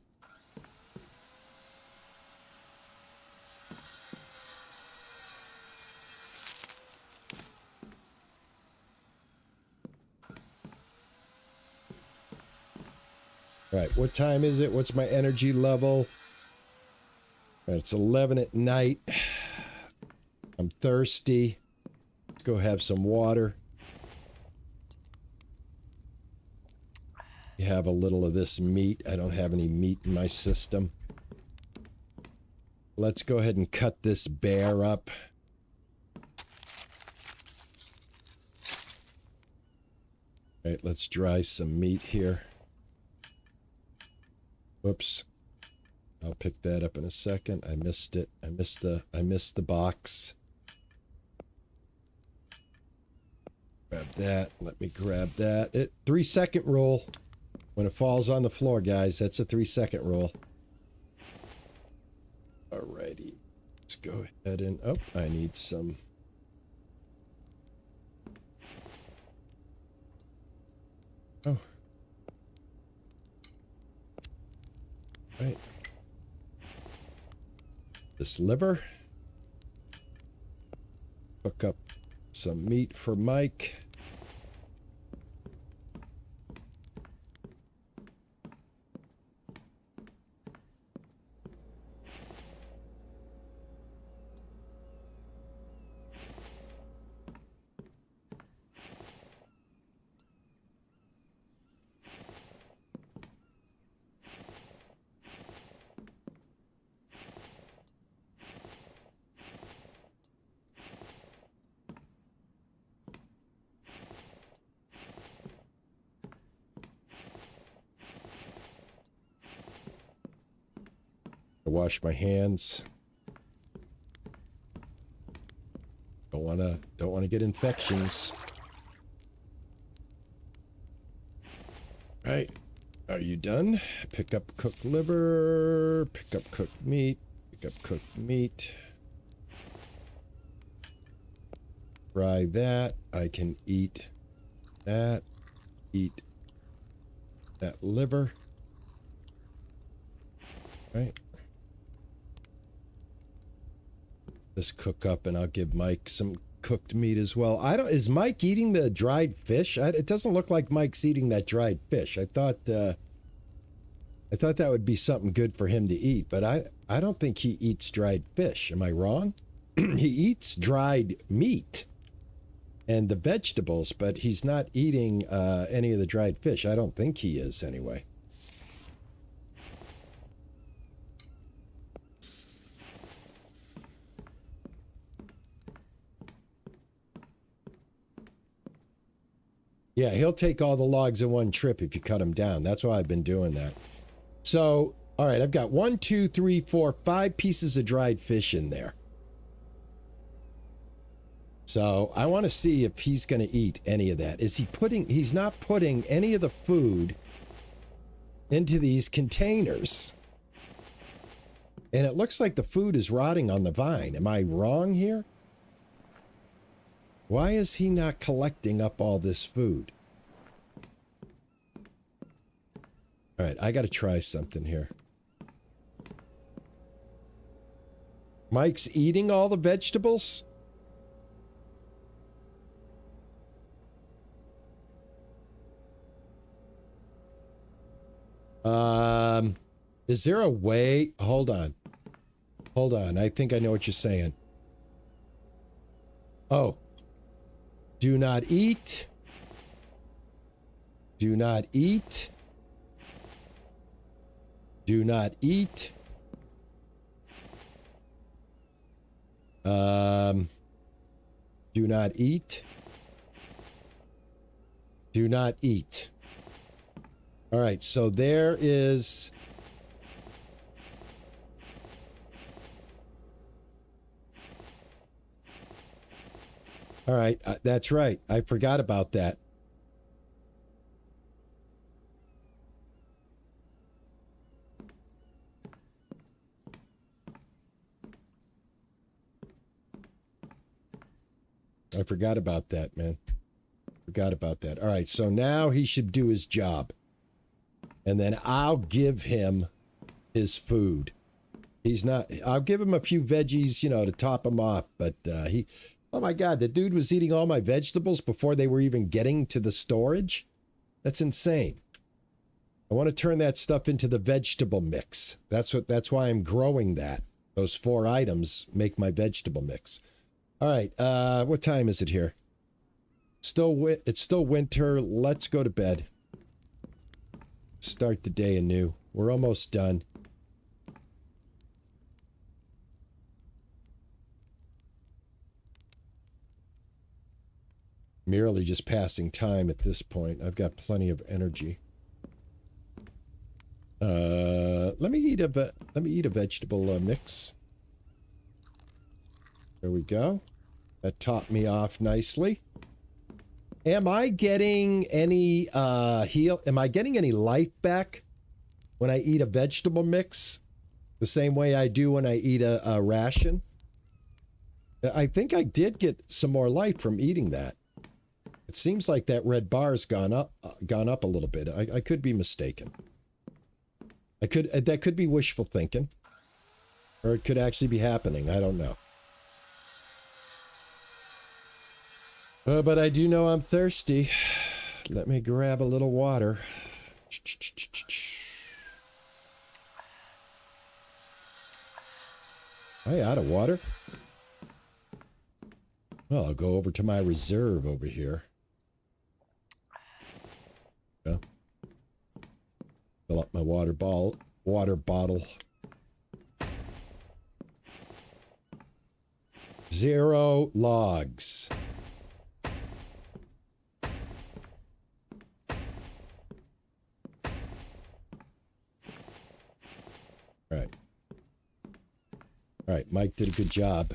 Right, what time is it? What's my energy level? Right, it's 11 at night. I'm thirsty. Let's go have some water. You have a little of this meat. I don't have any meat in my system. Let's go ahead and cut this bear up. Right, let's dry some meat here. Whoops. I'll pick that up in a second. I missed it. I missed the box. Grab that. Let me grab that. 3-second rule. When it falls on the floor, guys, that's a 3-second rule. Alrighty. Let's go ahead and... Oh, I need some... Oh. Right. This liver. Cook up some meat for Mike. Wash my hands. Don't wanna get infections. Right. Are you done? Pick up cooked liver, pick up cooked meat, pick up cooked meat. fry that. I can eat that. Eat that liver. Right. This cook up, and I'll give Mike some cooked meat as well. Is Mike eating the dried fish? It doesn't look like Mike's eating that dried fish. I thought that would be something good for him to eat, but I don't think he eats dried fish. Am I wrong? He eats dried meat and the vegetables, but he's not eating any of the dried fish. I don't think he is anyway. Yeah, he'll take all the logs in one trip if you cut them down. That's why I've been doing that. So, all right, I've got 1, 2, 3, 4, 5 pieces of dried fish in there. So I want to see if he's going to eat any of that. He's not putting any of the food into these containers. And it looks like the food is rotting on the vine. Am I wrong here? Why is he not collecting up all this food? All right, I got to try something here. Mike's eating all the vegetables? Is there a way? Hold on. Hold on. I think I know what you're saying. Oh. Do not eat. Do not eat. Do not eat. Do not eat. Do not eat. All right, so there is... All right, that's right. I forgot about that. I forgot about that, man. Forgot about that. All right, so now he should do his job. And then I'll give him his food. I'll give him a few veggies, to top him off. But oh my God, the dude was eating all my vegetables before they were even getting to the storage? That's insane. I want to turn that stuff into the vegetable mix. That's why I'm growing that. Those 4 items make my vegetable mix. All right, what time is it here? It's still winter. Let's go to bed. Start the day anew. We're almost done. Merely just passing time at this point. I've got plenty of energy. Let me eat a vegetable mix. There we go. That topped me off nicely. Am I getting any am I getting any life back when I eat a vegetable mix? The same way I do when I eat a ration? I think I did get some more life from eating that. It seems like that red bar's gone up a little bit. I could be mistaken. That could be wishful thinking. Or it could actually be happening. I don't know. But I do know I'm thirsty. Let me grab a little water. Am I out of water? Well, I'll go over to my reserve over here. Yeah. Fill up my water bottle. 0 logs. All right, Mike did a good job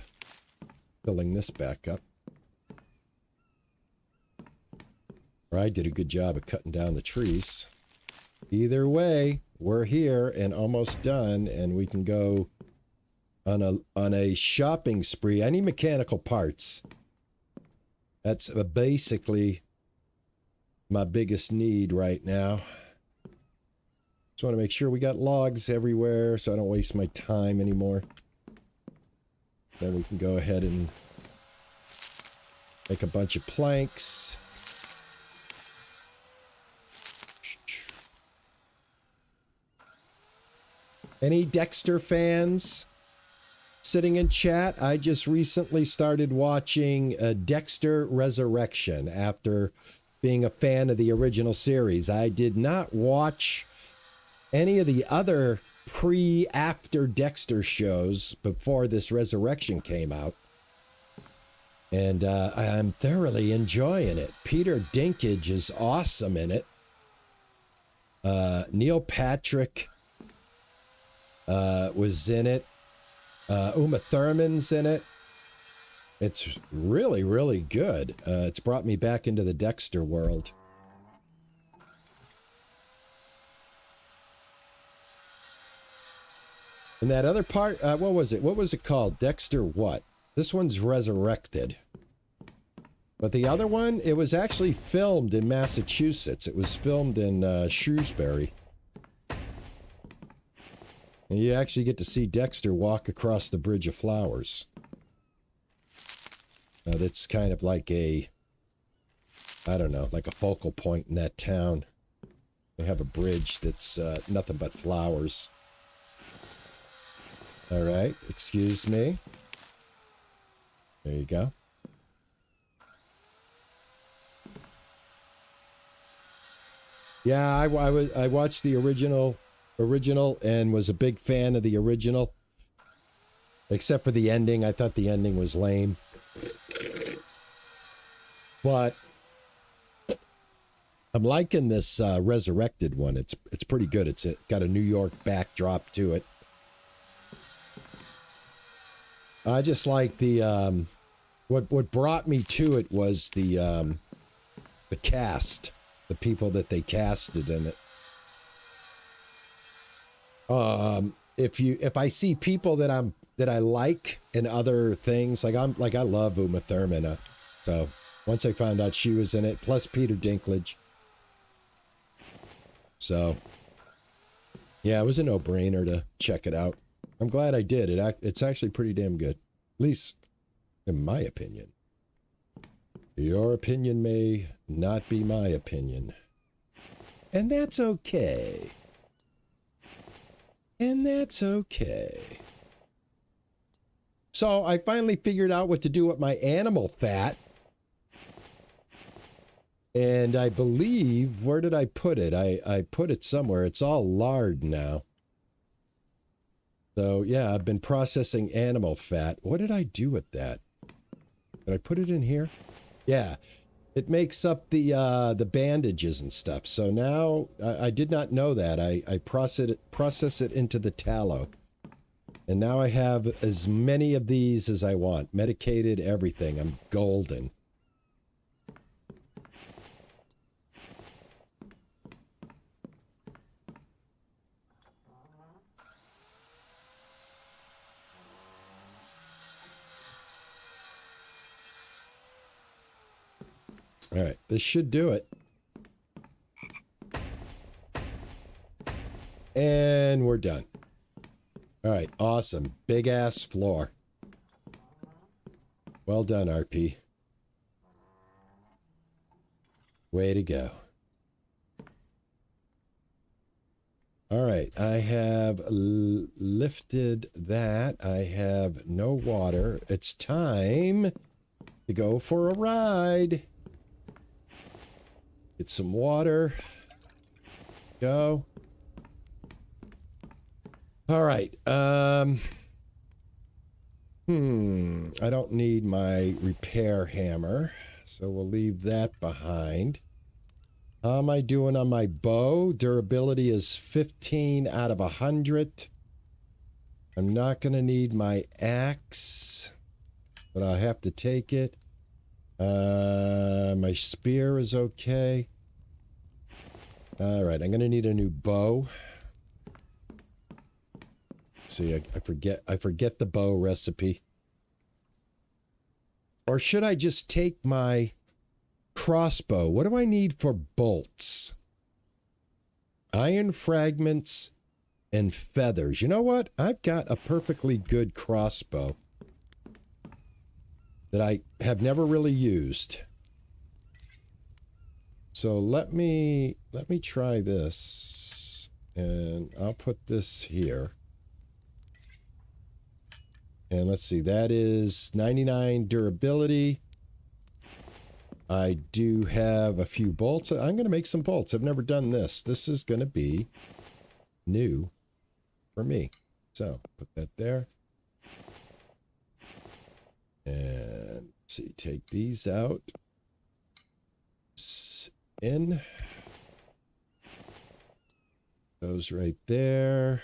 filling this back up. Or I did a good job of cutting down the trees. Either way, we're here and almost done, and we can go on a shopping spree. I need mechanical parts. That's basically my biggest need right now. Just want to make sure we got logs everywhere so I don't waste my time anymore. Then we can go ahead and make a bunch of planks. Any Dexter fans sitting in chat? I just recently started watching Dexter Resurrection after being a fan of the original series. I did not watch any of the other after Dexter shows before this Resurrection came out. And I'm thoroughly enjoying it. Peter Dinklage is awesome in it. Neil Patrick was in it. Uma Thurman's in it. It's really, really good. It's brought me back into the Dexter world. And that other part, what was it? What was it called? Dexter what? This one's Resurrected. But the other one, it was actually filmed in Massachusetts. It was filmed in Shrewsbury. And you actually get to see Dexter walk across the Bridge of Flowers. Now that's kind of like a, I don't know, like a focal point in that town. They have a bridge that's nothing but flowers. All right, excuse me. There you go. Yeah, I watched the original and was a big fan of the original. Except for the ending. I thought the ending was lame. But I'm liking this Resurrected one. It's pretty good. It's got a New York backdrop to it. I just like the what brought me to it was the cast, the people that they casted in it. If I see people that I like in other things, like I love Uma Thurman, so once I found out she was in it, plus Peter Dinklage, so yeah, it was a no-brainer to check it out. I'm glad I did. It's actually pretty damn good, at least in my opinion. Your opinion may not be my opinion, and that's okay. And that's okay. So I finally figured out what to do with my animal fat. And I believe, where did I put it? I put it somewhere. It's all lard now. So yeah, I've been processing animal fat. What did I do with that? Did I put it in here? Yeah. It makes up the bandages and stuff. So now, I did not know that. I process it into the tallow. And now I have as many of these as I want. Medicated, everything. I'm golden. All right, this should do it. And we're done. All right, awesome. Big ass floor. Well done, RP. Way to go. All right, I have lifted that. I have no water. It's time to go for a ride. Get some water. Go. All right. I don't need my repair hammer, so we'll leave that behind. How am I doing on my bow? Durability is 15 out of 100. I'm not going to need my axe, but I'll have to take it. My spear is okay. All right, I'm gonna need a new bow. See, I forget the bow recipe. Or should I just take my crossbow. What do I need for bolts? Iron fragments and feathers. You know what? I've got a perfectly good crossbow that I have never really used. So let me try this, and I'll put this here. And let's see, that is 99 durability. I do have a few bolts. I'm going to make some bolts. I've never done this. This is going to be new for me. So put that there. And let's see, take these out. In. Those right there.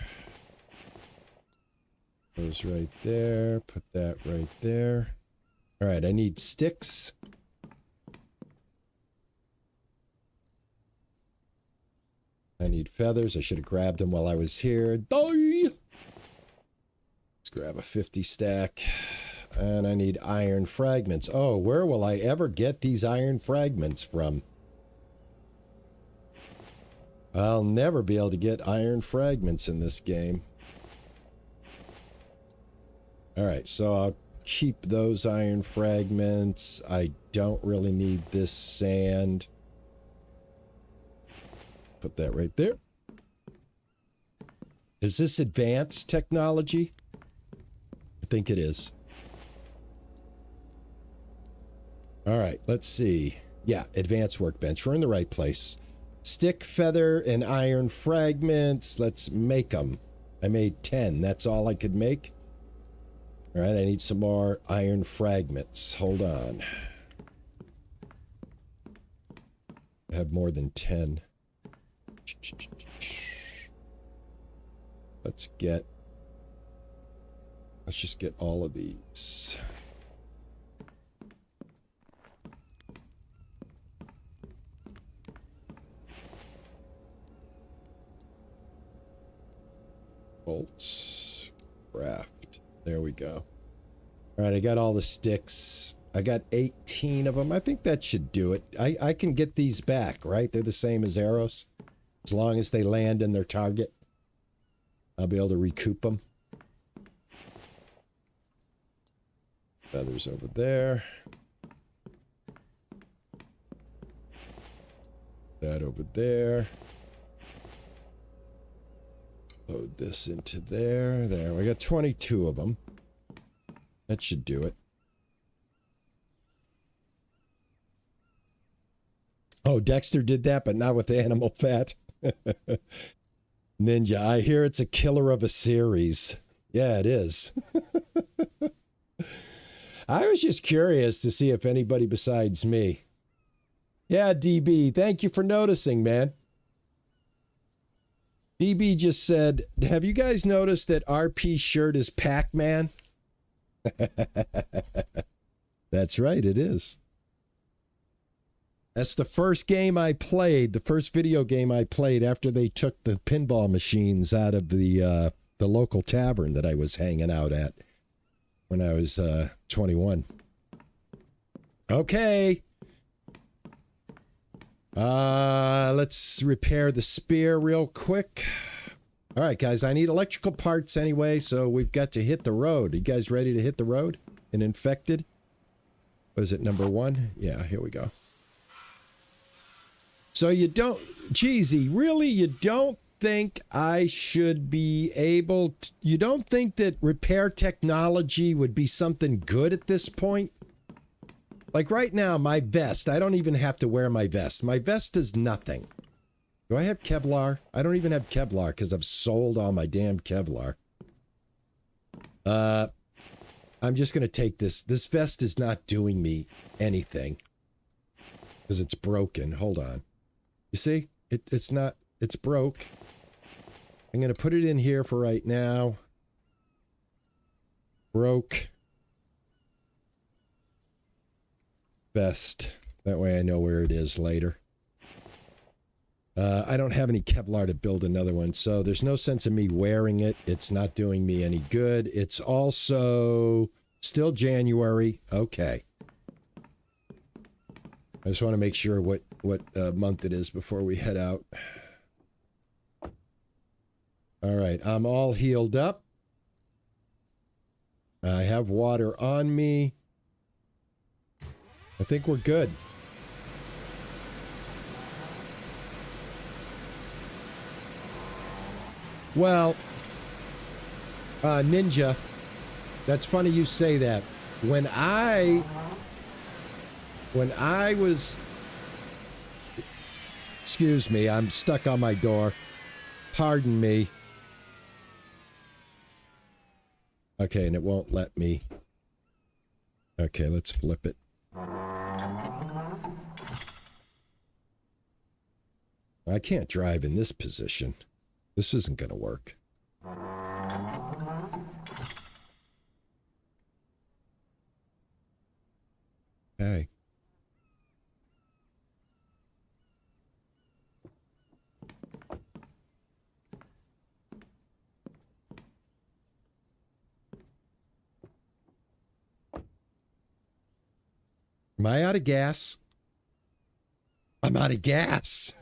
Those right there. Put that right there. All right, I need sticks. I need feathers. I should have grabbed them while I was here. Die! Let's grab a 50 stack. And I need iron fragments. Oh, where will I ever get these iron fragments from? I'll never be able to get iron fragments in this game. Alright, so I'll keep those iron fragments. I don't really need this sand. Put that right there. Is this advanced technology? I think it is. Alright, let's see. Yeah, advanced workbench. We're in the right place. Stick, feather, and iron fragments. Let's make them. I made 10. That's all I could make. All right, I need some more iron fragments. Hold on. I have more than 10. Let's just get all of these. Bolts, craft. There we go. All right, I got all the sticks. I got 18 of them. I think that should do it. I can get these back, right? They're the same as arrows. As long as they land in their target, I'll be able to recoup them. Feathers over there. That over there. Load this into there. There, we got 22 of them. That should do it. Oh, Dexter did that, but not with the animal fat. Ninja, I hear it's a killer of a series. Yeah, it is. I was just curious to see if anybody besides me. Yeah, DB, thank you for noticing, man. DB just said, have you guys noticed that RP's shirt is Pac-Man? That's right, it is. That's the first game I played, the first video game I played after they took the pinball machines out of the local tavern that I was hanging out at when I was 21. Okay. Let's repair the spear real quick. All right, guys, I need electrical parts anyway, so we've got to hit the road. Are you guys ready to hit the road? And infected? What is it, number 1? Yeah, here we go. So you don't, Cheesy, really, you don't think I should be able to, you don't think that repair technology would be something good at this point? Like right now, my vest, I don't even have to wear my vest. My vest is nothing. Do I have Kevlar? I don't even have Kevlar because I've sold all my damn Kevlar. I'm just going to take this. This vest is not doing me anything because it's broken. Hold on. You see? It's not, it's broke. I'm going to put it in here for right now. Broke. Vest. That way I know where it is later. I don't have any Kevlar to build another one, so there's no sense in me wearing it. It's not doing me any good. It's also still January. Okay. I just want to make sure what month it is before we head out. All right, I'm all healed up. I have water on me. I think we're good. Well, Ninja, that's funny you say that. When I was... Excuse me, I'm stuck on my door. Pardon me. Okay, and it won't let me. Okay, let's flip it. I can't drive in this position. This isn't going to work. Okay. Am I out of gas? I'm out of gas.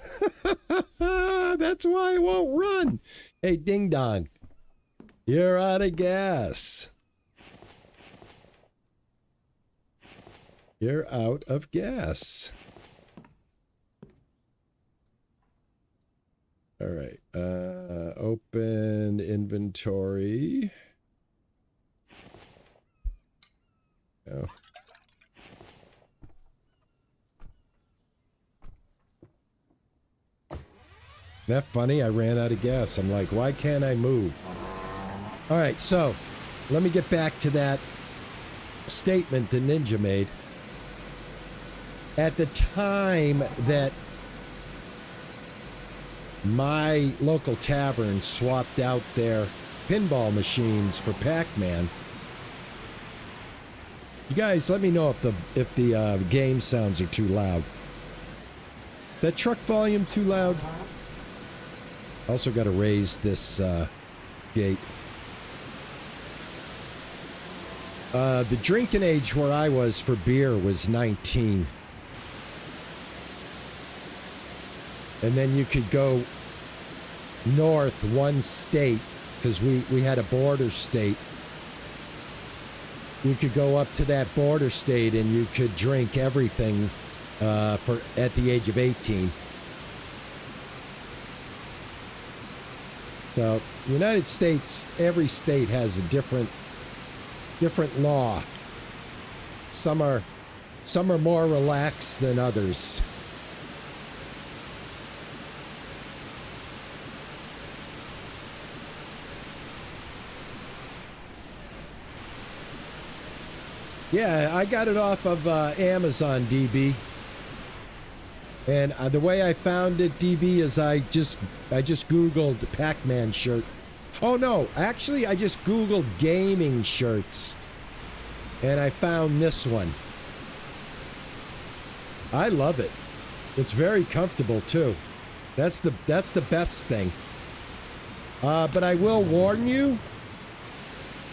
That's why it won't run. Hey, ding dong. You're out of gas. You're out of gas. All right. Open inventory. Oh. Isn't that funny? I ran out of gas. I'm like, why can't I move? All right, so let me get back to that statement that Ninja made. At the time that my local tavern swapped out their pinball machines for Pac-Man, you guys let me know if the game sounds are too loud. Is that truck volume too loud? Also got to raise this gate. The drinking age where I was for beer was 19. And then you could go north one state, because we had a border state. You could go up to that border state and you could drink everything at the age of 18. So, United States, every state has a different law. Some are more relaxed than others. Yeah, I got it off of Amazon, DB. And the way I found it, DB, is I just Googled Pac-Man shirt. Oh no, actually I just Googled gaming shirts. And I found this one. I love it. It's very comfortable too. That's the best thing. But I will warn you,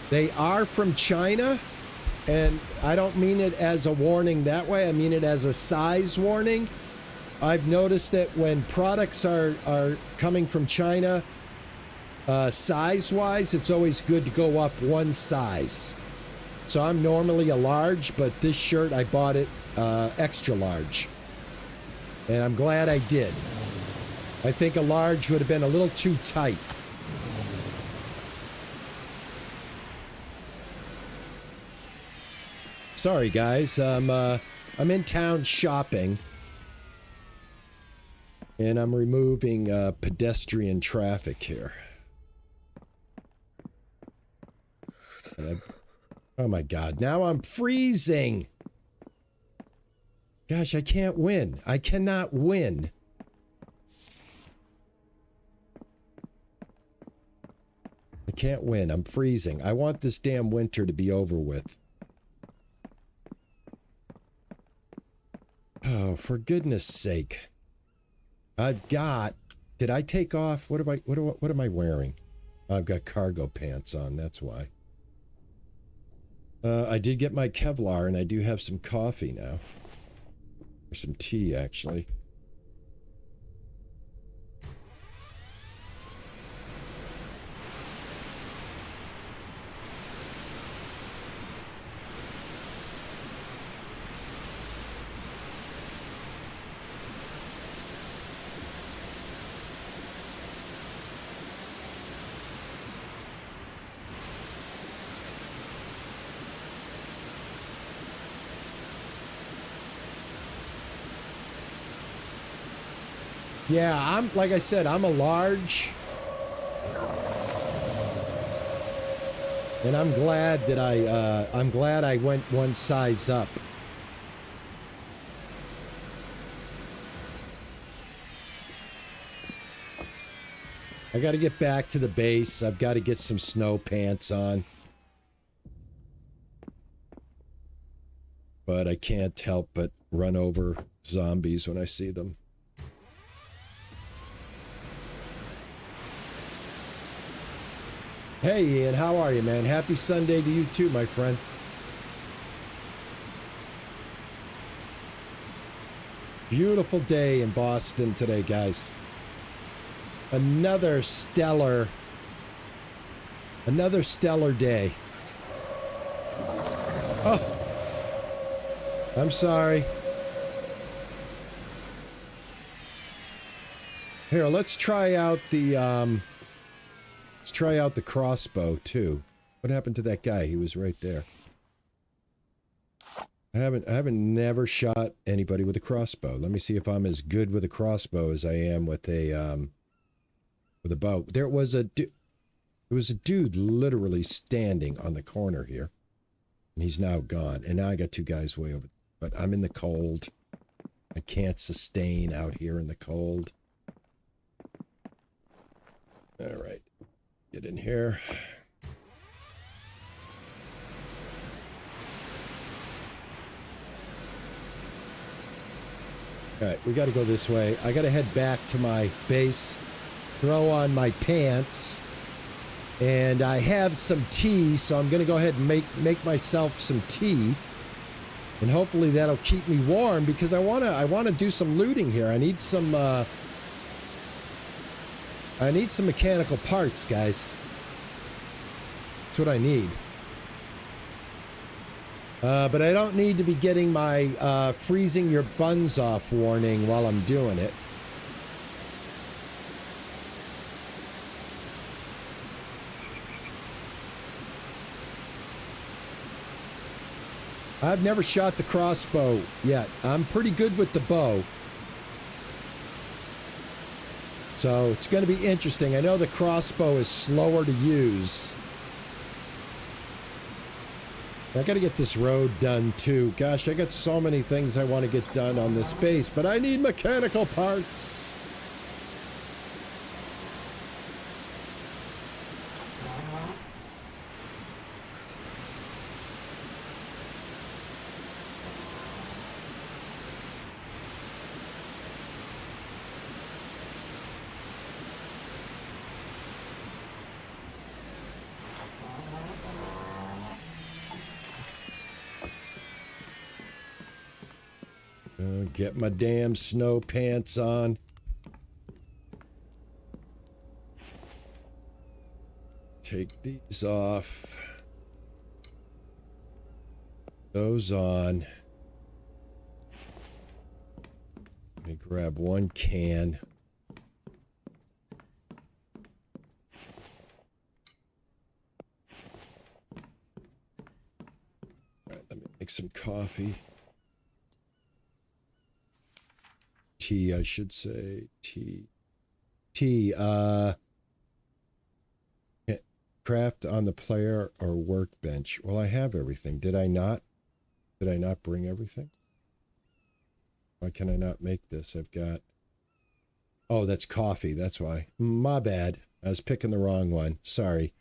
they are from China. And I don't mean it as a warning that way. I mean it as a size warning. I've noticed that when products are coming from China, size-wise, it's always good to go up one size. So I'm normally a large, but this shirt, I bought it extra large. And I'm glad I did. I think a large would have been a little too tight. Sorry, guys. I'm in town shopping. And I'm removing pedestrian traffic here. Oh my God, now I'm freezing. Gosh, I can't win. I cannot win. I can't win. I'm freezing. I want this damn winter to be over with. Oh, for goodness sake. I've got... Did I take off? What am I wearing? I've got cargo pants on, that's why. I did get my Kevlar, and I do have some coffee now. Or some tea, actually. Yeah, I'm like I said, I'm a large, and I'm glad that I went one size up. I got to get back to the base. I've got to get some snow pants on, but I can't help but run over zombies when I see them. Hey Ian, how are you, man? Happy Sunday to you too, my friend. Beautiful day in Boston today, guys. Another stellar day. Oh, I'm sorry. Here, let's try out the crossbow too. What happened to that guy? He was right there. I haven't never shot anybody with a crossbow. Let me see if I'm as good with a crossbow as I am with a bow. There was a dude literally standing on the corner here, and he's now gone. And now I got two guys way over. But I'm in the cold. I can't sustain out here in the cold. All right. Get in here. All right, we got to go this way. I got to head back to my base, throw on my pants, and I have some tea, so I'm going to go ahead and make myself some tea, and hopefully that'll keep me warm because I want to do some looting here. I need some mechanical parts, guys. That's what I need. But I don't need to be getting my freezing your buns off warning while I'm doing it. I've never shot the crossbow yet. I'm pretty good with the bow. So it's going to be interesting. I know the crossbow is slower to use. I got to get this road done too. Gosh, I got so many things I want to get done on this base, but I need mechanical parts. Get my damn snow pants on. Take these off. Those on. Let me grab one can. All right, let me make some coffee. Tea, I should say. Tea. Craft on the player or workbench. Well, I have everything. Did I not? Did I not bring everything? Why can I not make this? I've got... Oh, that's coffee. That's why. My bad. I was picking the wrong one. Sorry.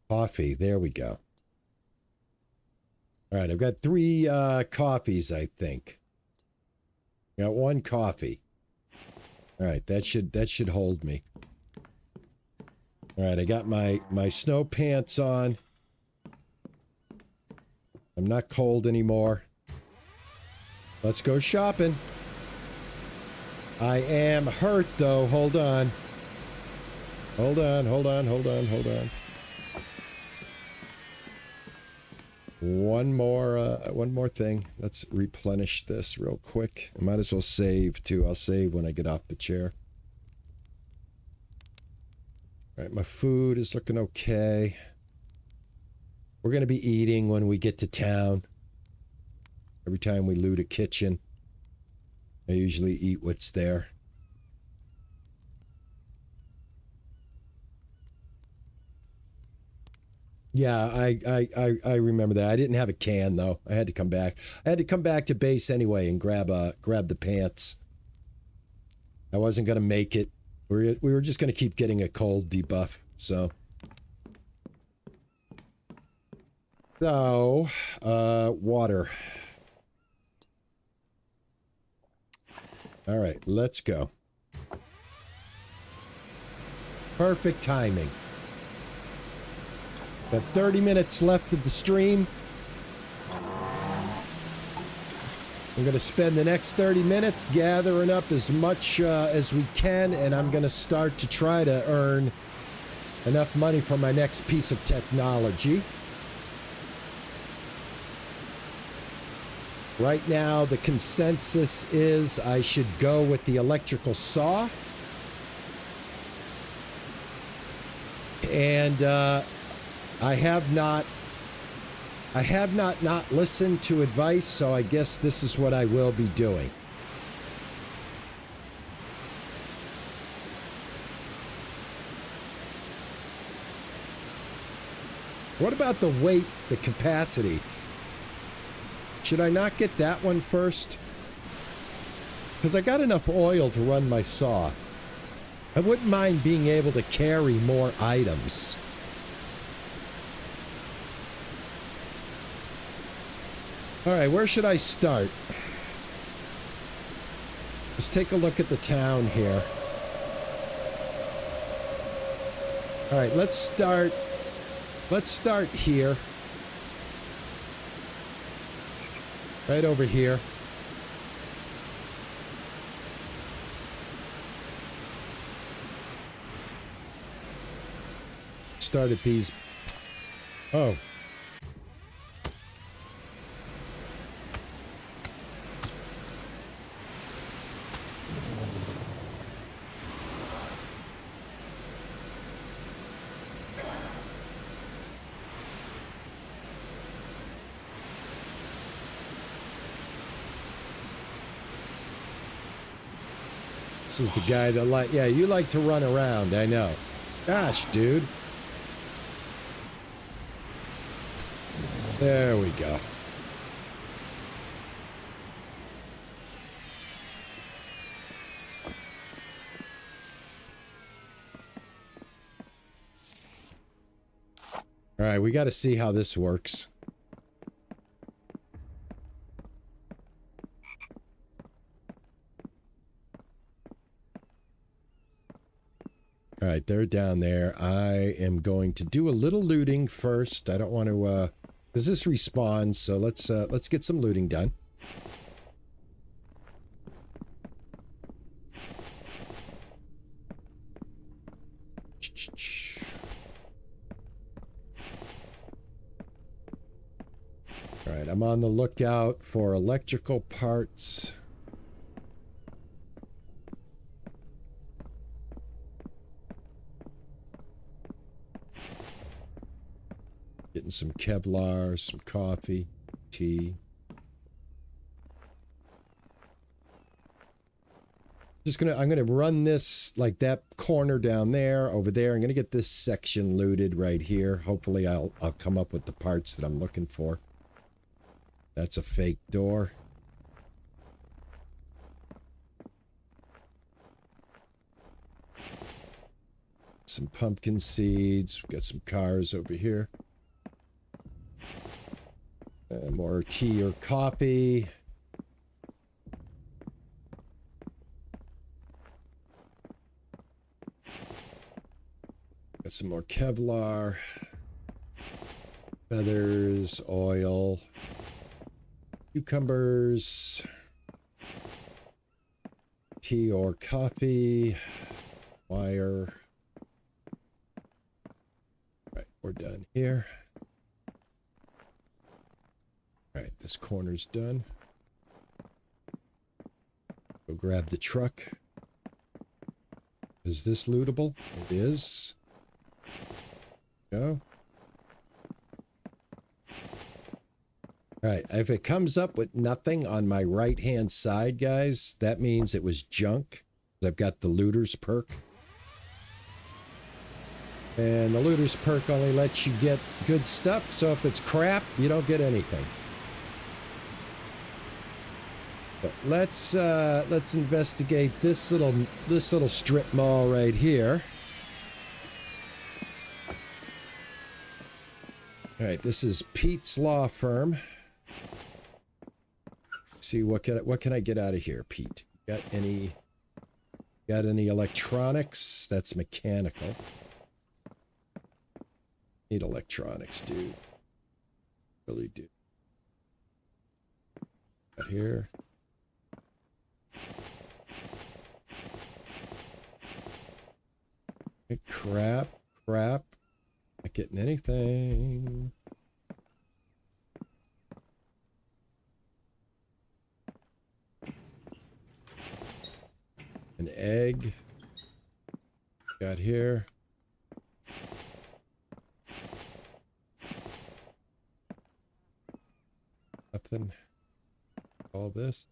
Coffee. There we go. All right, I've got 3 coffees, I think. Got 1 coffee. All right, that should hold me. All right, I got my snow pants on. I'm not cold anymore. Let's go shopping. I am hurt, though. Hold on. Hold on. One more thing. Let's replenish this real quick. I might as well save, too. I'll save when I get off the chair. All right, my food is looking okay. We're going to be eating when we get to town. Every time we loot a kitchen, I usually eat what's there. Yeah, I remember that. I didn't have a can, though. I had to come back. I had to come back to base anyway and grab the pants. I wasn't going to make it. We were just going to keep getting a cold debuff, so. So, water. All right, let's go. Perfect timing. Got 30 minutes left of the stream. I'm going to spend the next 30 minutes gathering up as much as we can, and I'm going to start to try to earn enough money for my next piece of technology. Right now, the consensus is I should go with the electrical saw. And I have not listened to advice, so I guess this is what I will be doing. What about the weight, the capacity? Should I not get that one first? Because I got enough oil to run my saw. I wouldn't mind being able to carry more items. All right, where should I start? Let's take a look at the town here. All right, let's start here. Right over here. Start at these. Oh. This is the guy that yeah, you like to run around, I know. Gosh, dude. There we go. All right, we got to see how this works. All right, they're down there. I am going to do a little looting first. I don't want to, because this respawns, so let's get some looting done. All right, I'm on the lookout for electrical parts. Getting some Kevlar, some coffee, tea. I'm gonna run this like that corner down there, over there. I'm gonna get this section looted right here. Hopefully I'll come up with the parts that I'm looking for. That's a fake door. Some pumpkin seeds. We've got some cars over here. More tea or coffee. Got some more Kevlar. Feathers, oil. Cucumbers. tea or coffee. Wire. Right, we're done here. All right, this corner's done. Go grab the truck. Is this lootable? It is. Go. All right, if it comes up with nothing on my right-hand side, guys, that means it was junk. I've got the looter's perk. And the looter's perk only lets you get good stuff, so if it's crap, you don't get anything. But let's investigate this little strip mall right here. All right, this is Pete's Law Firm. See what can I get out of here, Pete? Got any electronics? That's mechanical. Need electronics, dude. Really do. Got here. Hey, crap. Not getting anything. An egg. Got here. Nothing. All this.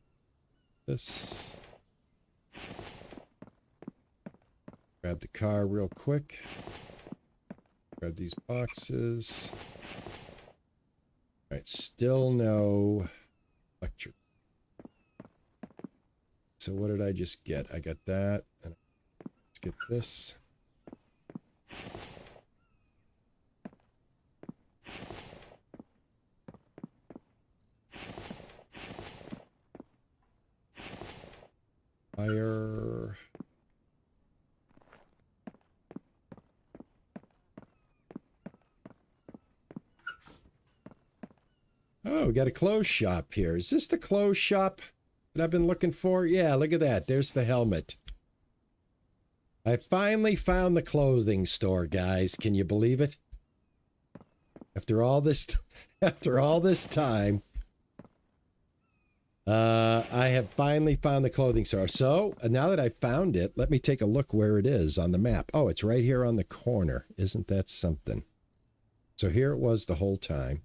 Grab the car real quick. Grab these boxes. All right, still no electric. So what did I just get? I got that. And let's get this. Fire. Oh, we got a clothes shop here. Is this the clothes shop that I've been looking for? Yeah, look at that. There's the helmet. I finally found the clothing store, guys. Can you believe it? After all this time, I have finally found the clothing store. So now that I found it, let me take a look where it is on the map. Oh, it's right here on the corner. Isn't that something? So here it was the whole time.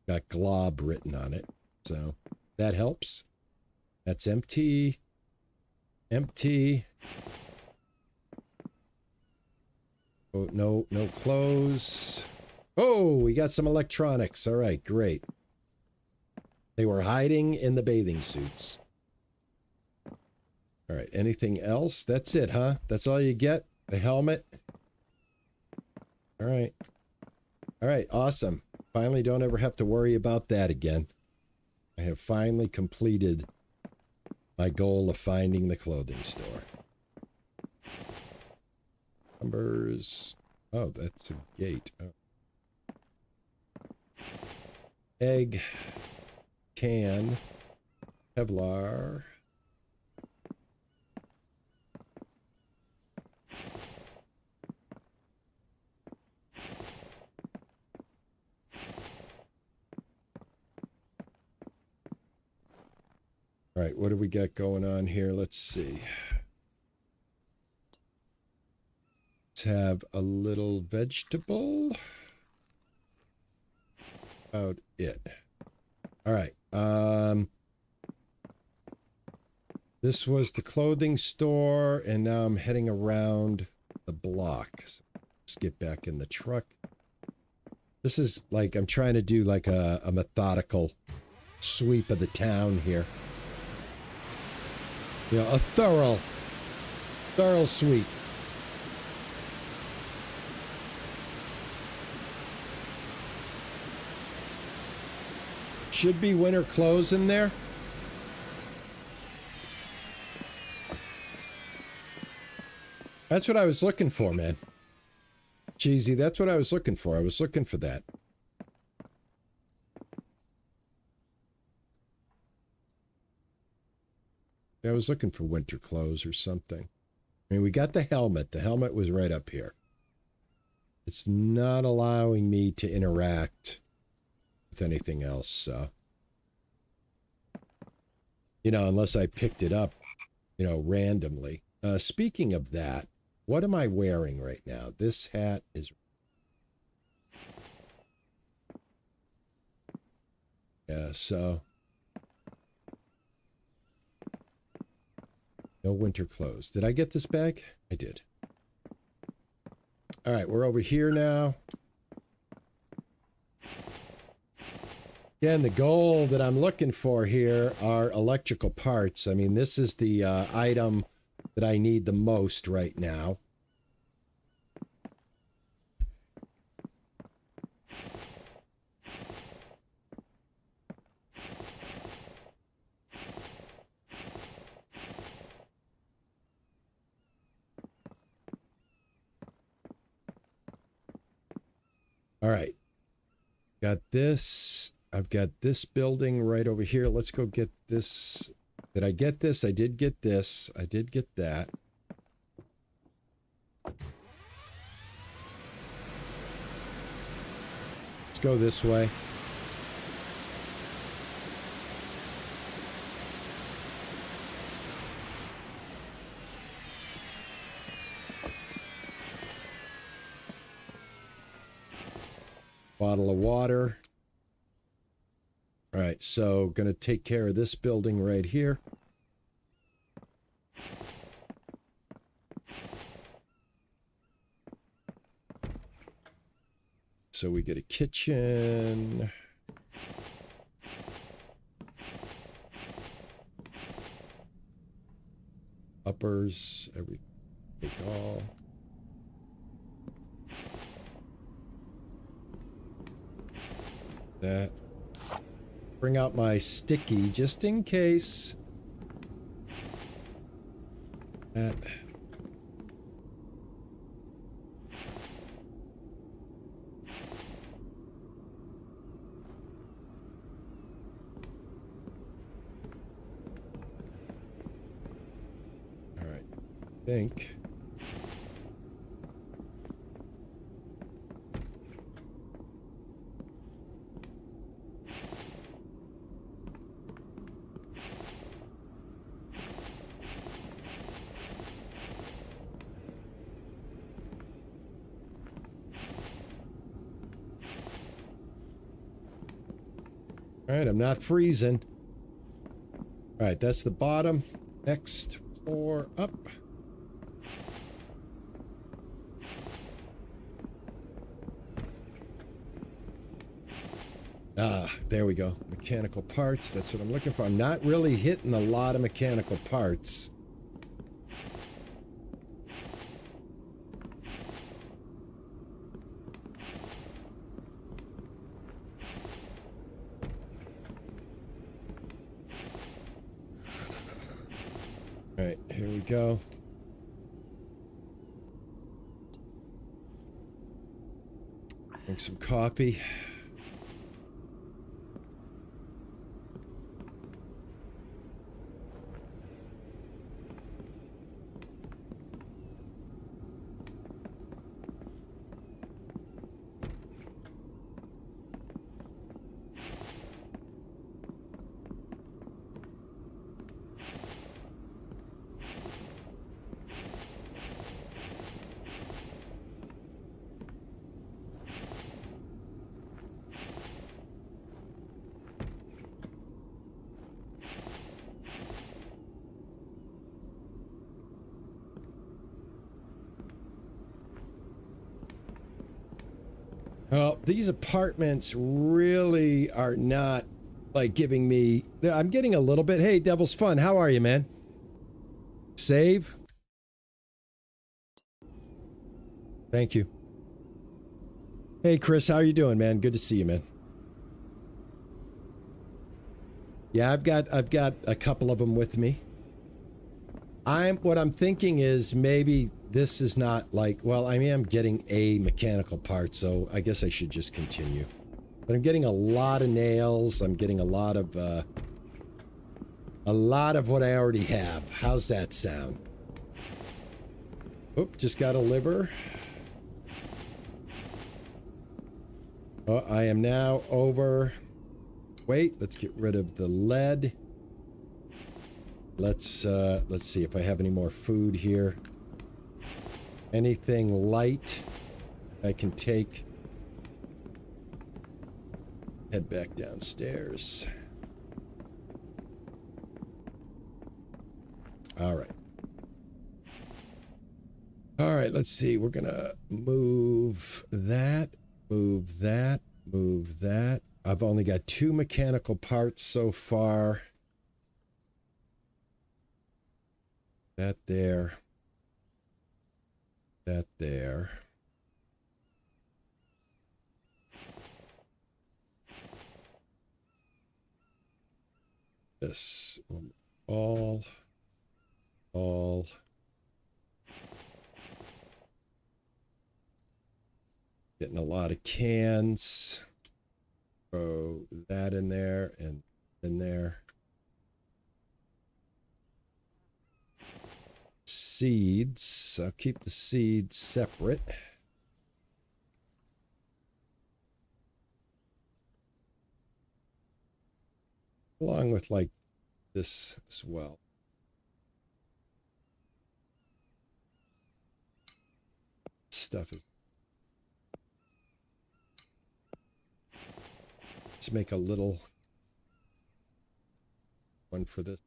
Got glob written on it. So that helps. That's empty. Empty. Oh, no clothes. Oh, we got some electronics. All right, great. They were hiding in the bathing suits. All right, anything else? That's it, huh? That's all you get? The helmet? All right. All right, awesome. Finally don't ever have to worry about that again. I have finally completed my goal of finding the clothing store. Numbers. Oh, that's a gate. Oh. Egg. Can. Kevlar. All right, what do we got going on here? Let's see. Let's have a little vegetable. About it. All right. This was the clothing store, and now I'm heading around the block. So let's get back in the truck. This is like, I'm trying to do like a methodical sweep of the town here. You know, a thorough sweep. Should be winter clothes in there. That's what I was looking for, man. Cheesy, that's what I was looking for. I was looking for that. I was looking for winter clothes or something. I mean, we got the helmet. The helmet was right up here. It's not allowing me to interact with anything else, so. You know, unless I picked it up, you know, randomly. Speaking of that, what am I wearing right now? This hat is... Yeah, so... No winter clothes. Did I get this bag? I did. All right, we're over here now. Again, the goal that I'm looking for here are electrical parts. I mean, this is the item that I need the most right now. All right. Got this. I've got this building right over here. Let's go get this. Did I get this? I did get this. I did get that. Let's go this way. Bottle of water. All right, so gonna take care of this building right here. So we get a kitchen. Uppers, everything. Take all. That. Bring out my sticky just in case. That. All right. I think. All right, I'm not freezing. All right, that's the bottom. Next floor up. Ah, there we go. Mechanical parts, that's what I'm looking for. I'm not really hitting a lot of mechanical parts. All right, here we go. Drink some coffee. Well, these apartments really are not like giving me... I'm getting a little bit... Hey, Devil's Fun, how are you, man? Save? Thank you. Hey, Chris, how are you doing, man? Good to see you, man. Yeah, I've got a couple of them with me. What I'm thinking is maybe this is not like, well, I am getting a mechanical part, so I guess I should just continue. But I'm getting a lot of nails. I'm getting a lot of A lot of what I already have. How's that sound? Oop, just got a liver. Oh, I am now over. Wait, let's get rid of the lead. Let's see if I have any more food here. Anything light I can take. Head back downstairs. All right. All right, let's see. We're gonna move that, move that, move that. I've only got 2 mechanical parts so far. That there. That there. This. All. Getting a lot of cans. Throw that in there and in there. Seeds. I'll keep the seeds separate. Along with like this as well. Stuff is. Let's make a little one for this.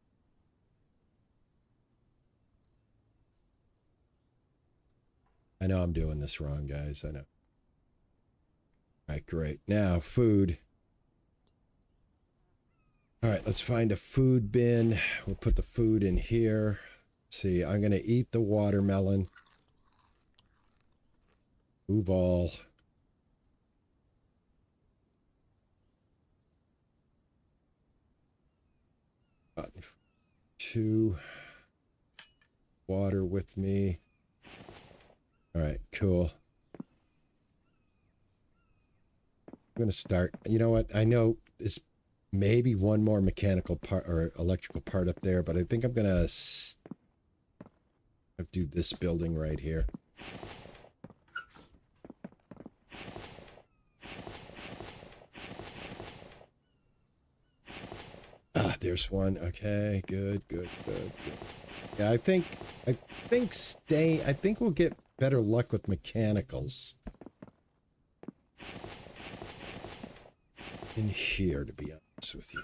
I know I'm doing this wrong, guys. I know. All right, great. Now, food. All right, let's find a food bin. We'll put the food in here. Let's see, I'm going to eat the watermelon. Move all. Button 2. Water with me. All right, cool. I'm going to start. You know what? I know this maybe one more mechanical part or electrical part up there, but I think I'm going to do this building right here. Ah, there's one. Okay, good. Yeah, I think we'll get better luck with mechanicals in here, to be honest with you.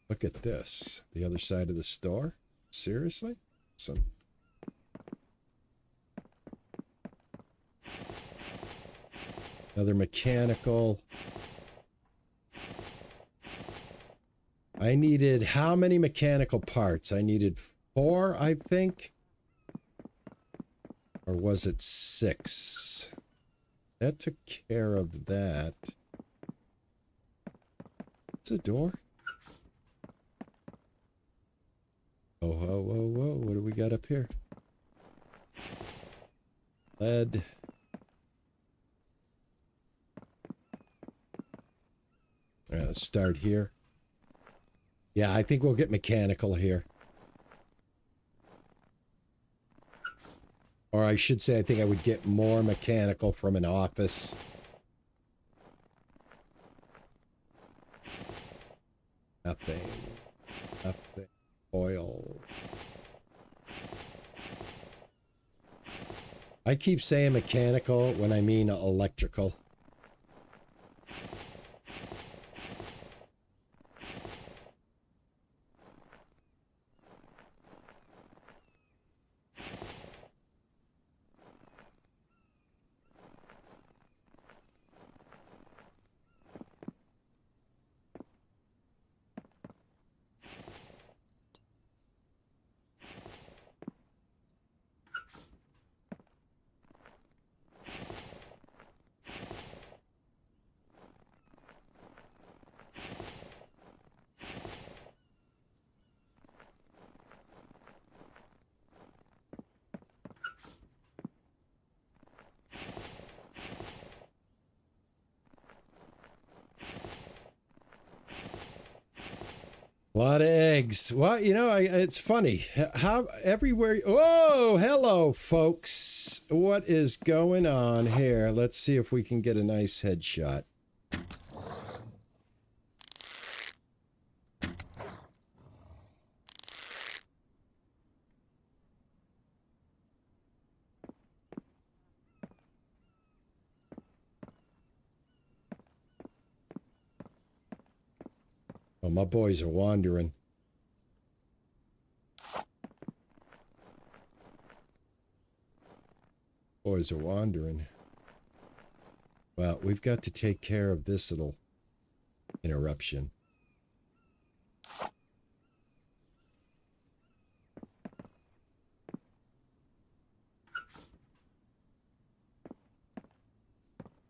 Look at this. The other side of the store? Seriously? Awesome. Another mechanical. I needed how many mechanical parts? I needed 4, I think. Or was it 6? That took care of that. It's a door. Oh, whoa. What do we got up here? Lead. All right, let's start here. Yeah, I think we'll get mechanical here. Or I should say, I think I would get more mechanical from an office. Nothing. Oil. I keep saying mechanical when I mean electrical. A lot of eggs. Well, you know, it's funny how everywhere. Oh, hello, folks. What is going on here? Let's see if we can get a nice headshot. Oh, my boys are wandering. Boys are wandering. Well, we've got to take care of this little interruption.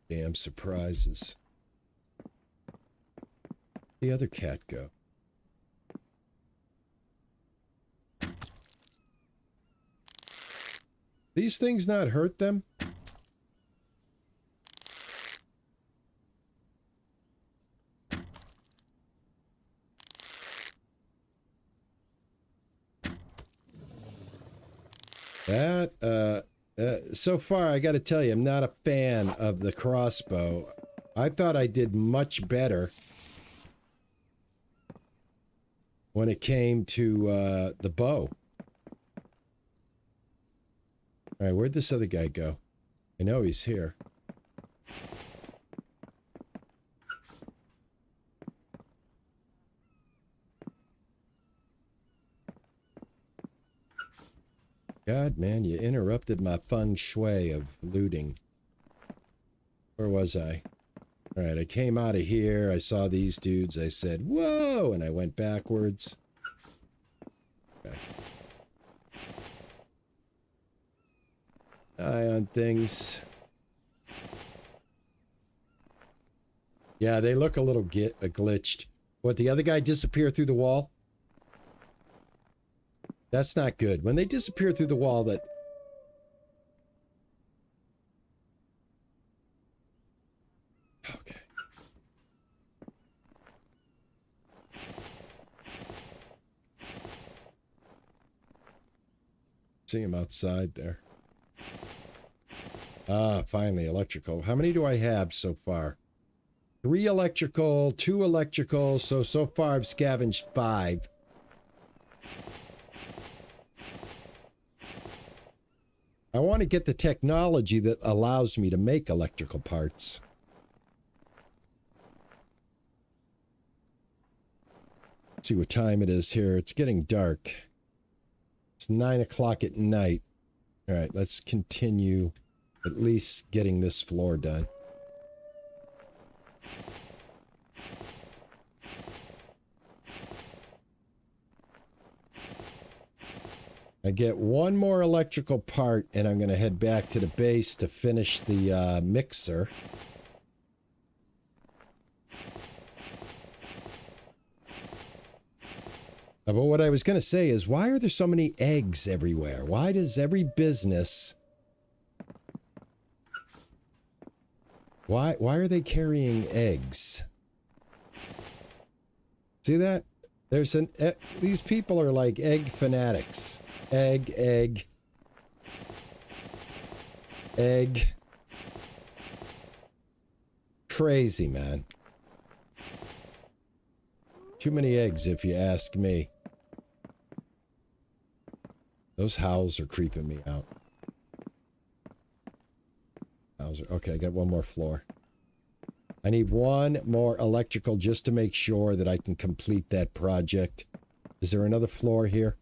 Damn surprises. The other cat go? These things not hurt them? That, so far, I gotta tell you, I'm not a fan of the crossbow. I thought I did much better when it came to, the bow. Alright, where'd this other guy go? I know he's here. God, man, you interrupted my feng shui of looting. Where was I? Alright, I came out of here, I saw these dudes, I said, whoa, and I went backwards. Okay. Eye on things. Yeah, they look a little glitched. What, the other guy disappear through the wall? That's not good. When they disappear through the wall, that... Okay. See him outside there. Ah, finally, electrical. How many do I have so far? 3 electrical, 2 electrical, so far I've scavenged 5. I want to get the technology that allows me to make electrical parts. Let's see what time it is here. It's getting dark. It's 9 o'clock at night. All right, let's continue at least getting this floor done. I get one more electrical part, and I'm going to head back to the base to finish the mixer. But what I was going to say is, why are there so many eggs everywhere? Why does every business... Why are they carrying eggs? See that? There's an... these people are like egg fanatics. Egg, egg. Egg. Crazy, man. Too many eggs, if you ask me. Those howls are creeping me out. Howls are... Okay, I got one more floor. I need one more electrical just to make sure that I can complete that project. Is there another floor here?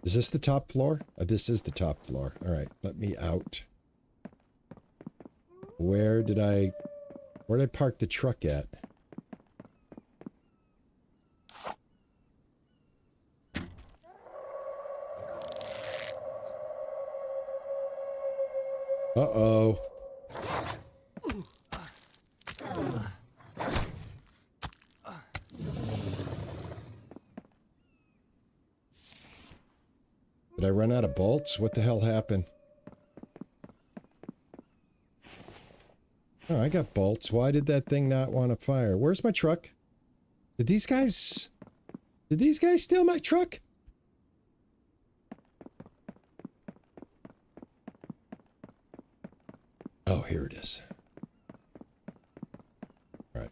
Is this the top floor? This is the top floor. All right, let me out. Where did I park the truck at? Uh-oh. Did I run out of bolts? What the hell happened? Oh, I got bolts. Why did that thing not want to fire? Where's my truck? Did these guys... Did these guys steal my truck? Oh, here it is. All right.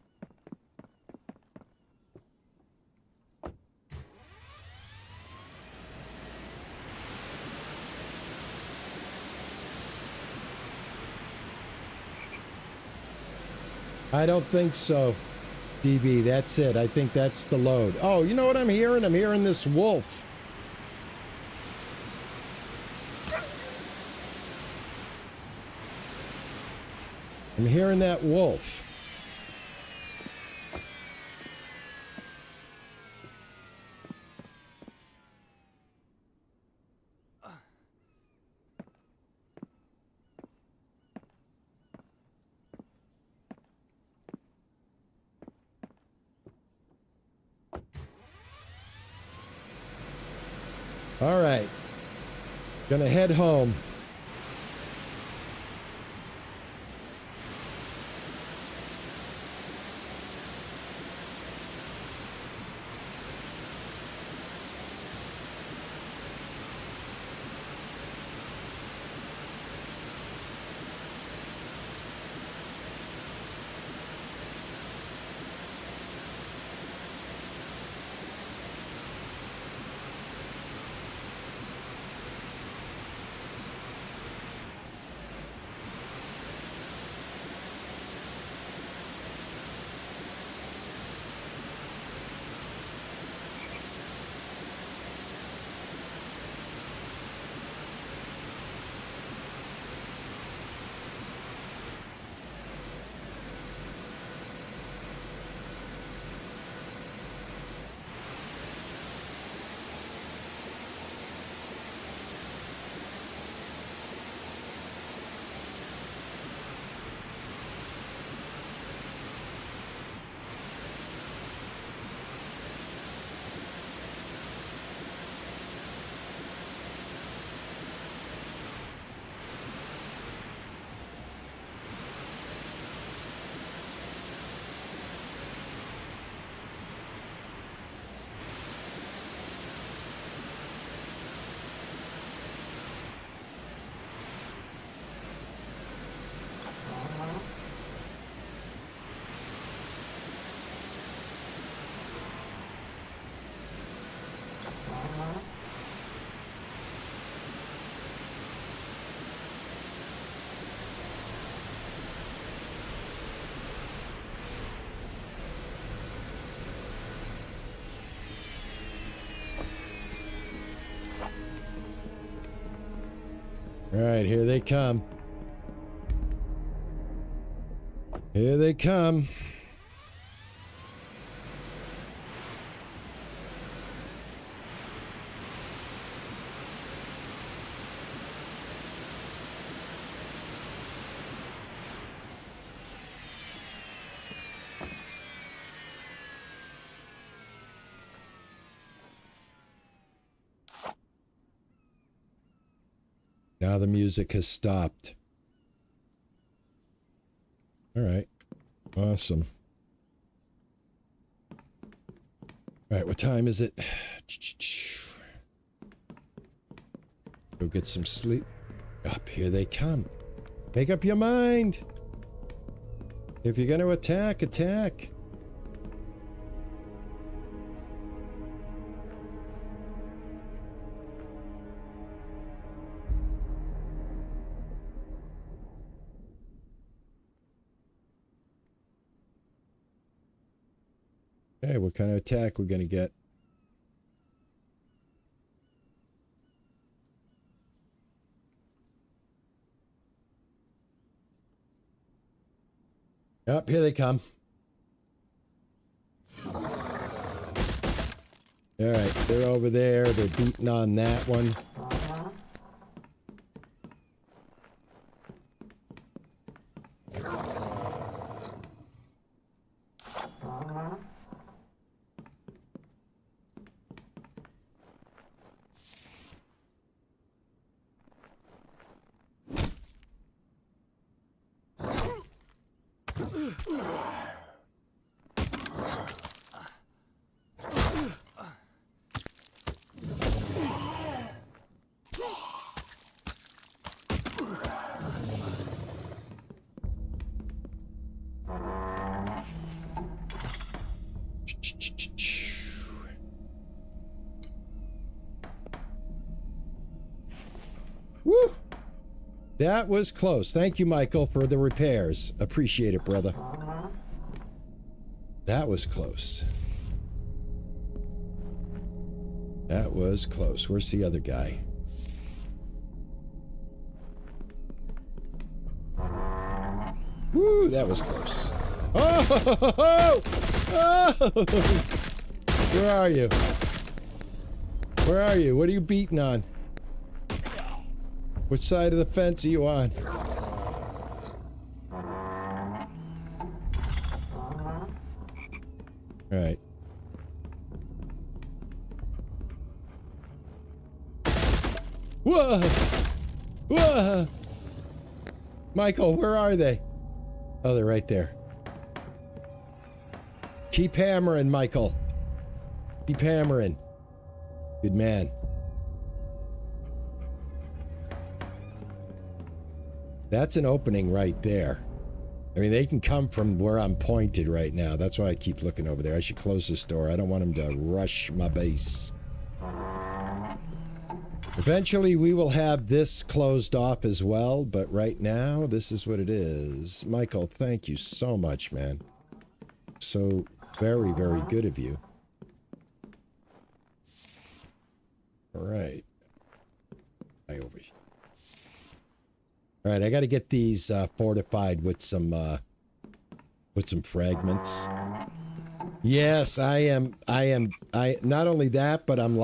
I don't think so, DB. That's it. I think that's the load. Oh, you know what I'm hearing? I'm hearing this wolf. I'm hearing that wolf. All right. Gonna head home. All right, here they come. Here they come. Now the music has stopped. All right. Awesome. All right, what time is it? Go get some sleep. Up, here they come. Make up your mind. If you're going to attack, attack. Okay, what kind of attack we're going to get? Up, here they come. All right, they're over there. They're beating on that one. Woo! That was close. Thank you, Michael, for the repairs. Appreciate it, brother. That was close. That was close. Where's the other guy? Woo, that was close. Oh! Oh! Where are you? Where are you? What are you beating on? Which side of the fence are you on? All right. Whoa! Whoa! Michael, where are they? Oh, they're right there. Keep hammering, Michael. Keep hammering. Good man. That's an opening right there. I mean, they can come from where I'm pointed right now. That's why I keep looking over there. I should close this door. I don't want them to rush my base. Eventually, we will have this closed off as well, but right now, this is what it is. Michael, thank you so much, man. So very, very good of you. All right. Over here. All right, I got to get these fortified with some fragments. Yes, I am. Not only that, but I'm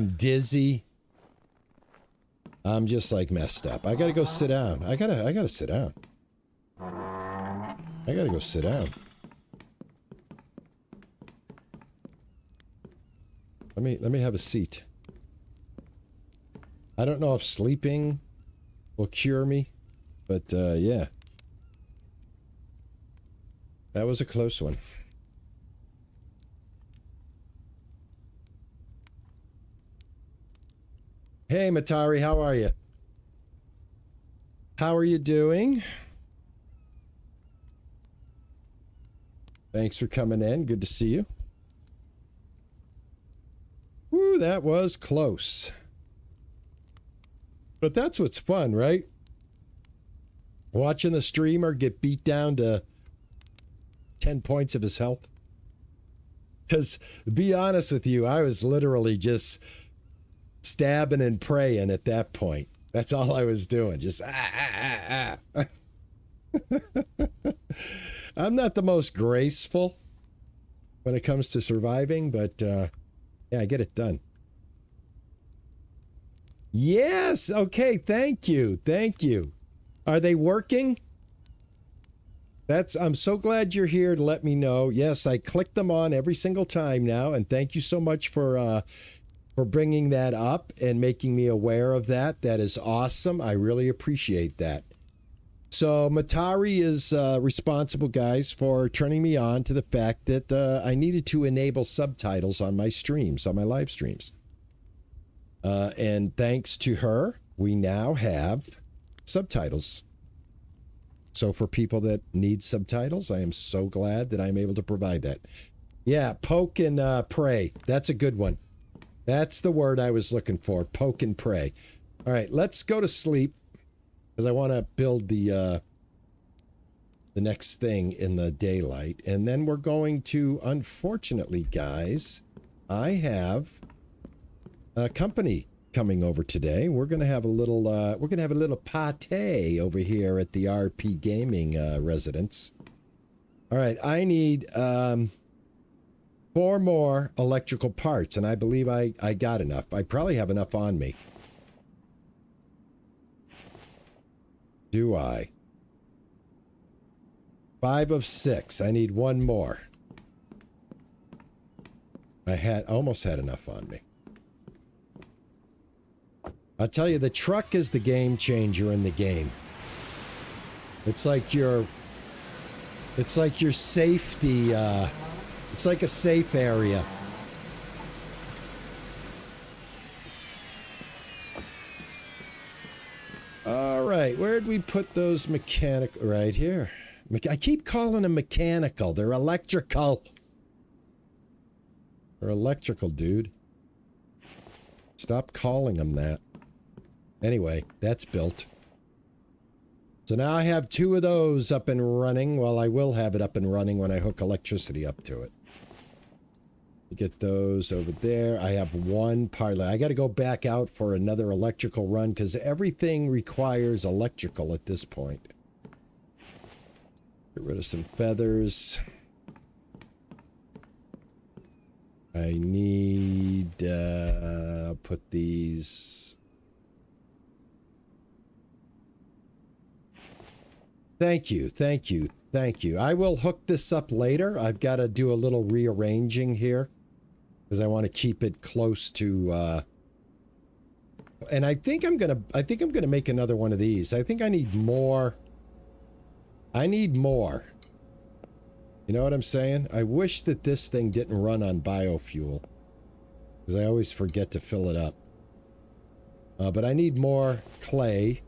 dizzy. I'm just like messed up. I got to go sit down. I gotta sit down. I got to go sit down. Let me have a seat. I don't know if sleeping will cure me, but yeah. That was a close one. Hey, Matari, how are you? How are you doing? Thanks for coming in. Good to see you. Woo, that was close. But that's what's fun, right? Watching the streamer get beat down to 10 points of his health. Because, to be honest with you, I was literally just stabbing and praying at that point. That's all I was doing. Just I'm not the most graceful when it comes to surviving, but yeah, I get it done. Yes. Okay. Thank you. Thank you. Are they working? I'm so glad you're here to let me know. Yes, I click them on every single time now. And thank you so much for bringing that up and making me aware of that. That is awesome. I really appreciate that. So Matari is responsible, guys, for turning me on to the fact that I needed to enable subtitles on my streams, on my live streams. And thanks to her, we now have subtitles. So for people that need subtitles, I am so glad that I'm able to provide that. Yeah, poke and pray. That's a good one. That's the word I was looking for, poke and pray. All right, let's go to sleep because I want to build the next thing in the daylight. And then we're going to, unfortunately, guys, I have company coming over today. We're gonna have a little pate over here at the RP Gaming residence. All right, I need 4 more electrical parts, and I believe I got enough. I probably have enough on me. Do I? 5 of 6. I need 1 more. I almost had enough on me. I'll tell you, the truck is the game changer in the game. It's like your safety, it's like a safe area. All right, where'd we put those mechanical? Right here. I keep calling them mechanical. They're electrical. They're electrical, dude. Stop calling them that. Anyway, that's built. So now I have 2 of those up and running. Well, I will have it up and running when I hook electricity up to it. Get those over there. I have 1 pilot. I got to go back out for another electrical run because everything requires electrical at this point. Get rid of some feathers. I need put these. Thank you, thank you, thank you. I will hook this up later. I've got to do a little rearranging here because I want to keep it close to. And I think I'm gonna make another one of these. I think I need more. I need more. You know what I'm saying? I wish that this thing didn't run on biofuel because I always forget to fill it up. But I need more clay.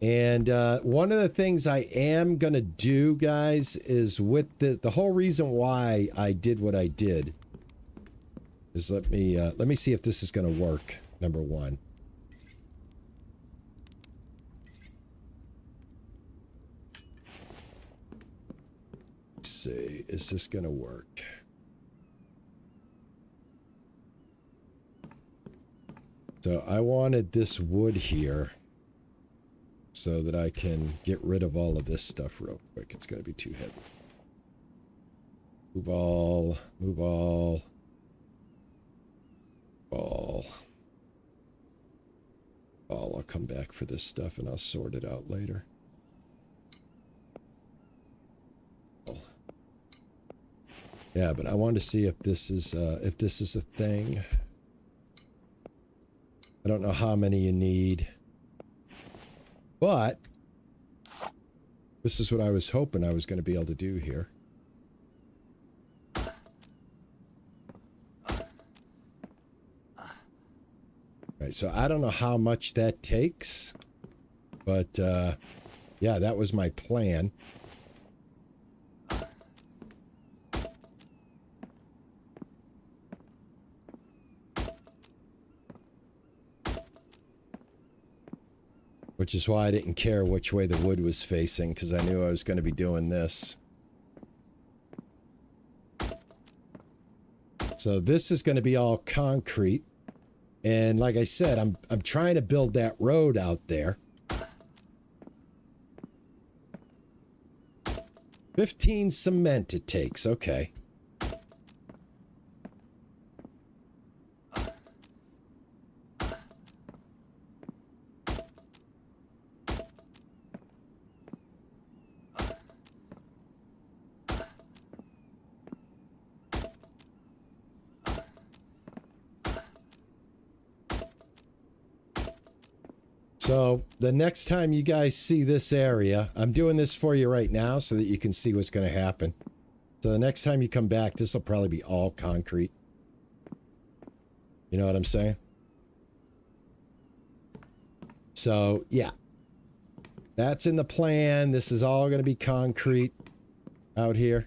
And one of the things I am going to do, guys, is with the whole reason why I did what I did is let me see if this is going to work, number one. Let's see, is this going to work? So I wanted this wood here so that I can get rid of all of this stuff real quick. It's going to be too heavy. Move all, move all, all. I'll come back for this stuff and I'll sort it out later. Yeah, but I want to see if this is a thing. I don't know how many you need. But this is what I was hoping I was going to be able to do here. Right, so I don't know how much that takes, but yeah, that was my plan. Which is why I didn't care which way the wood was facing, because I knew I was going to be doing this. So this is going to be all concrete. And like I said, I'm trying to build that road out there. 15 cement it takes, okay. So the next time you guys see this area, I'm doing this for you right now so that you can see what's going to happen. So the next time you come back, this will probably be all concrete. You know what I'm saying? So yeah, that's in the plan. This is all going to be concrete out here.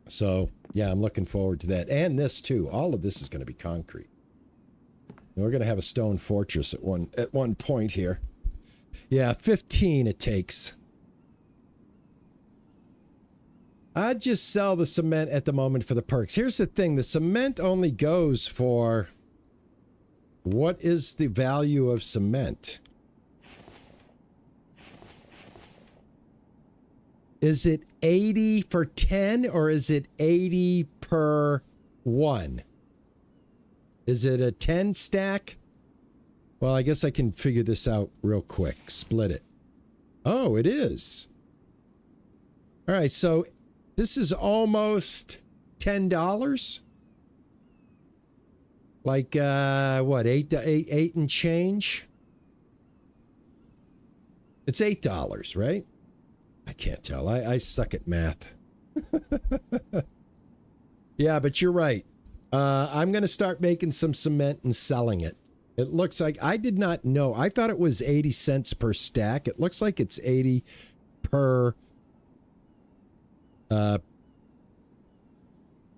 So yeah, I'm looking forward to that. And this too. All of this is going to be concrete. We're going to have a stone fortress at one point here. Yeah, 15 it takes. I'd just sell the cement at the moment for the perks. Here's the thing. The cement only goes for... What is the value of cement? Is it 80 for 10 or is it 80 per 1? Is it a 10 stack? Well, I guess I can figure this out real quick. Split it. Oh, it is. All right, so this is almost $10. Like, what, 8 and change? It's $8, right? I can't tell. I suck at math. Yeah, but you're right. I'm going to start making some cement and selling it. It looks like, I did not know. I thought it was 80 cents per stack. It looks like it's 80 per, you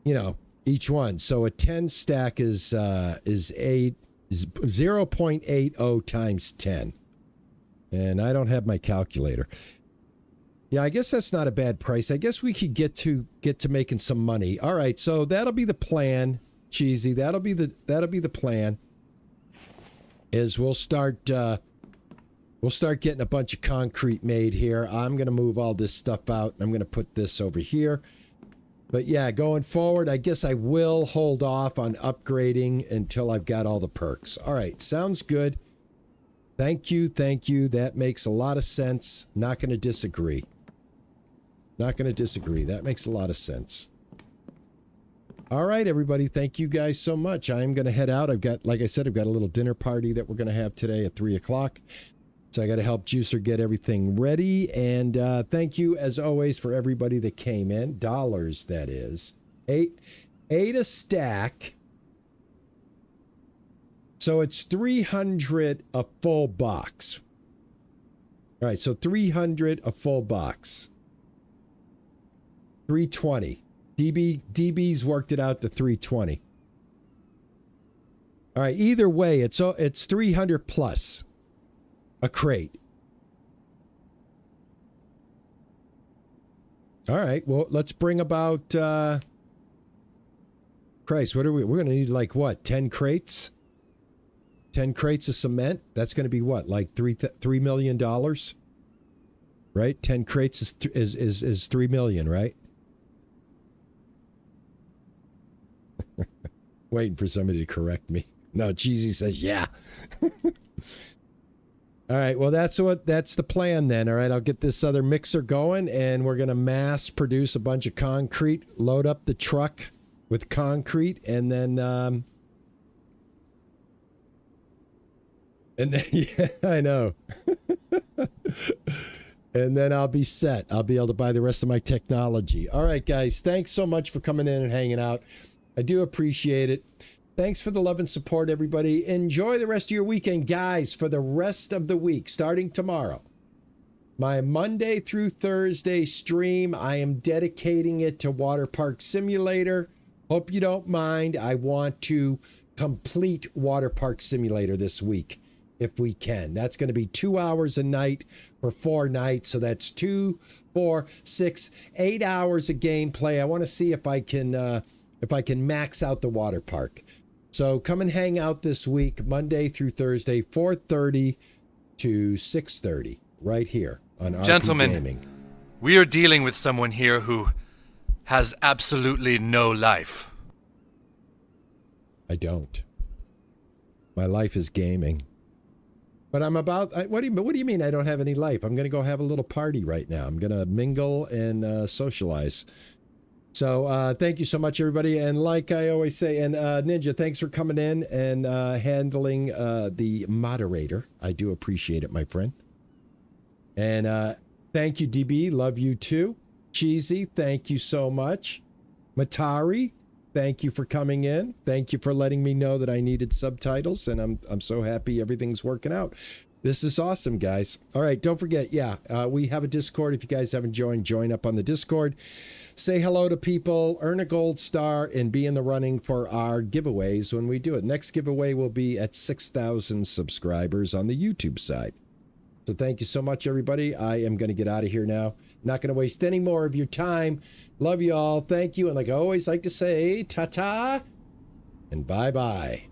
know, each one. So a 10 stack is 8. 0.80 times 10. And I don't have my calculator. Yeah, I guess that's not a bad price. I guess we could get to making some money. All right, so that'll be the plan, Cheesy. That'll be the plan. Is we'll start getting a bunch of concrete made here. I'm going to move all this stuff out. I'm going to put this over here. But yeah, going forward, I guess I will hold off on upgrading until I've got all the perks. All right, sounds good. Thank you. That makes a lot of sense. Not going to disagree. That makes a lot of sense. All right, everybody. Thank you guys so much. I'm going to head out. Like I said, I've got a little dinner party that we're going to have today at 3 o'clock. So I got to help Juicer get everything ready. And thank you, as always, for everybody that came in. Dollars, that is. Eight a stack. So it's 300 a full box. All right, so 300 a full box. 320. DB's worked it out to 320. All right, either way, it's 300 plus a crate. All right, well, let's bring about Christ, we're going to need like what? 10 crates? 10 crates of cement? That's going to be what? Like $3 million? Right? 10 crates is $3 million, right? Waiting for somebody to correct me. No, Cheesy says, yeah. All right, well, that's the plan then. All right, I'll get this other mixer going, and we're going to mass produce a bunch of concrete, load up the truck with concrete, and then yeah, I know. And then I'll be set. I'll be able to buy the rest of my technology. All right, guys, thanks so much for coming in and hanging out. I do appreciate it. Thanks for the love and support, everybody. Enjoy the rest of your weekend, guys. For the rest of the week, starting tomorrow, my Monday through Thursday stream, I am dedicating it to Water Park Simulator. Hope you don't mind. I want to complete Water Park Simulator this week, if we can. That's going to be 2 hours a night for 4 nights. So that's 2, 4, 6, 8 hours of gameplay. I want to see if I can max out the water park. So come and hang out this week, Monday through Thursday, 4:30 to 6:30, right here on RP Gentlemen, Gaming. We are dealing with someone here who has absolutely no life. I don't. My life is gaming. But I'm about, what do you mean I don't have any life? I'm going to go have a little party right now. I'm going to mingle and socialize. So thank you so much, everybody. And like I always say, and Ninja, thanks for coming in and handling the moderator. I do appreciate it, my friend. And thank you, DB. Love you too. Cheesy, thank you so much. Matari, thank you for coming in. Thank you for letting me know that I needed subtitles, and I'm so happy everything's working out. This is awesome, guys. All right, don't forget, we have a Discord. If you guys haven't joined, join up on the Discord. Say hello to people, earn a gold star, and be in the running for our giveaways when we do it. Next giveaway will be at 6,000 subscribers on the YouTube side. So thank you so much, everybody. I am going to get out of here now. Not going to waste any more of your time. Love you all. Thank you. And like I always like to say, ta-ta and bye-bye.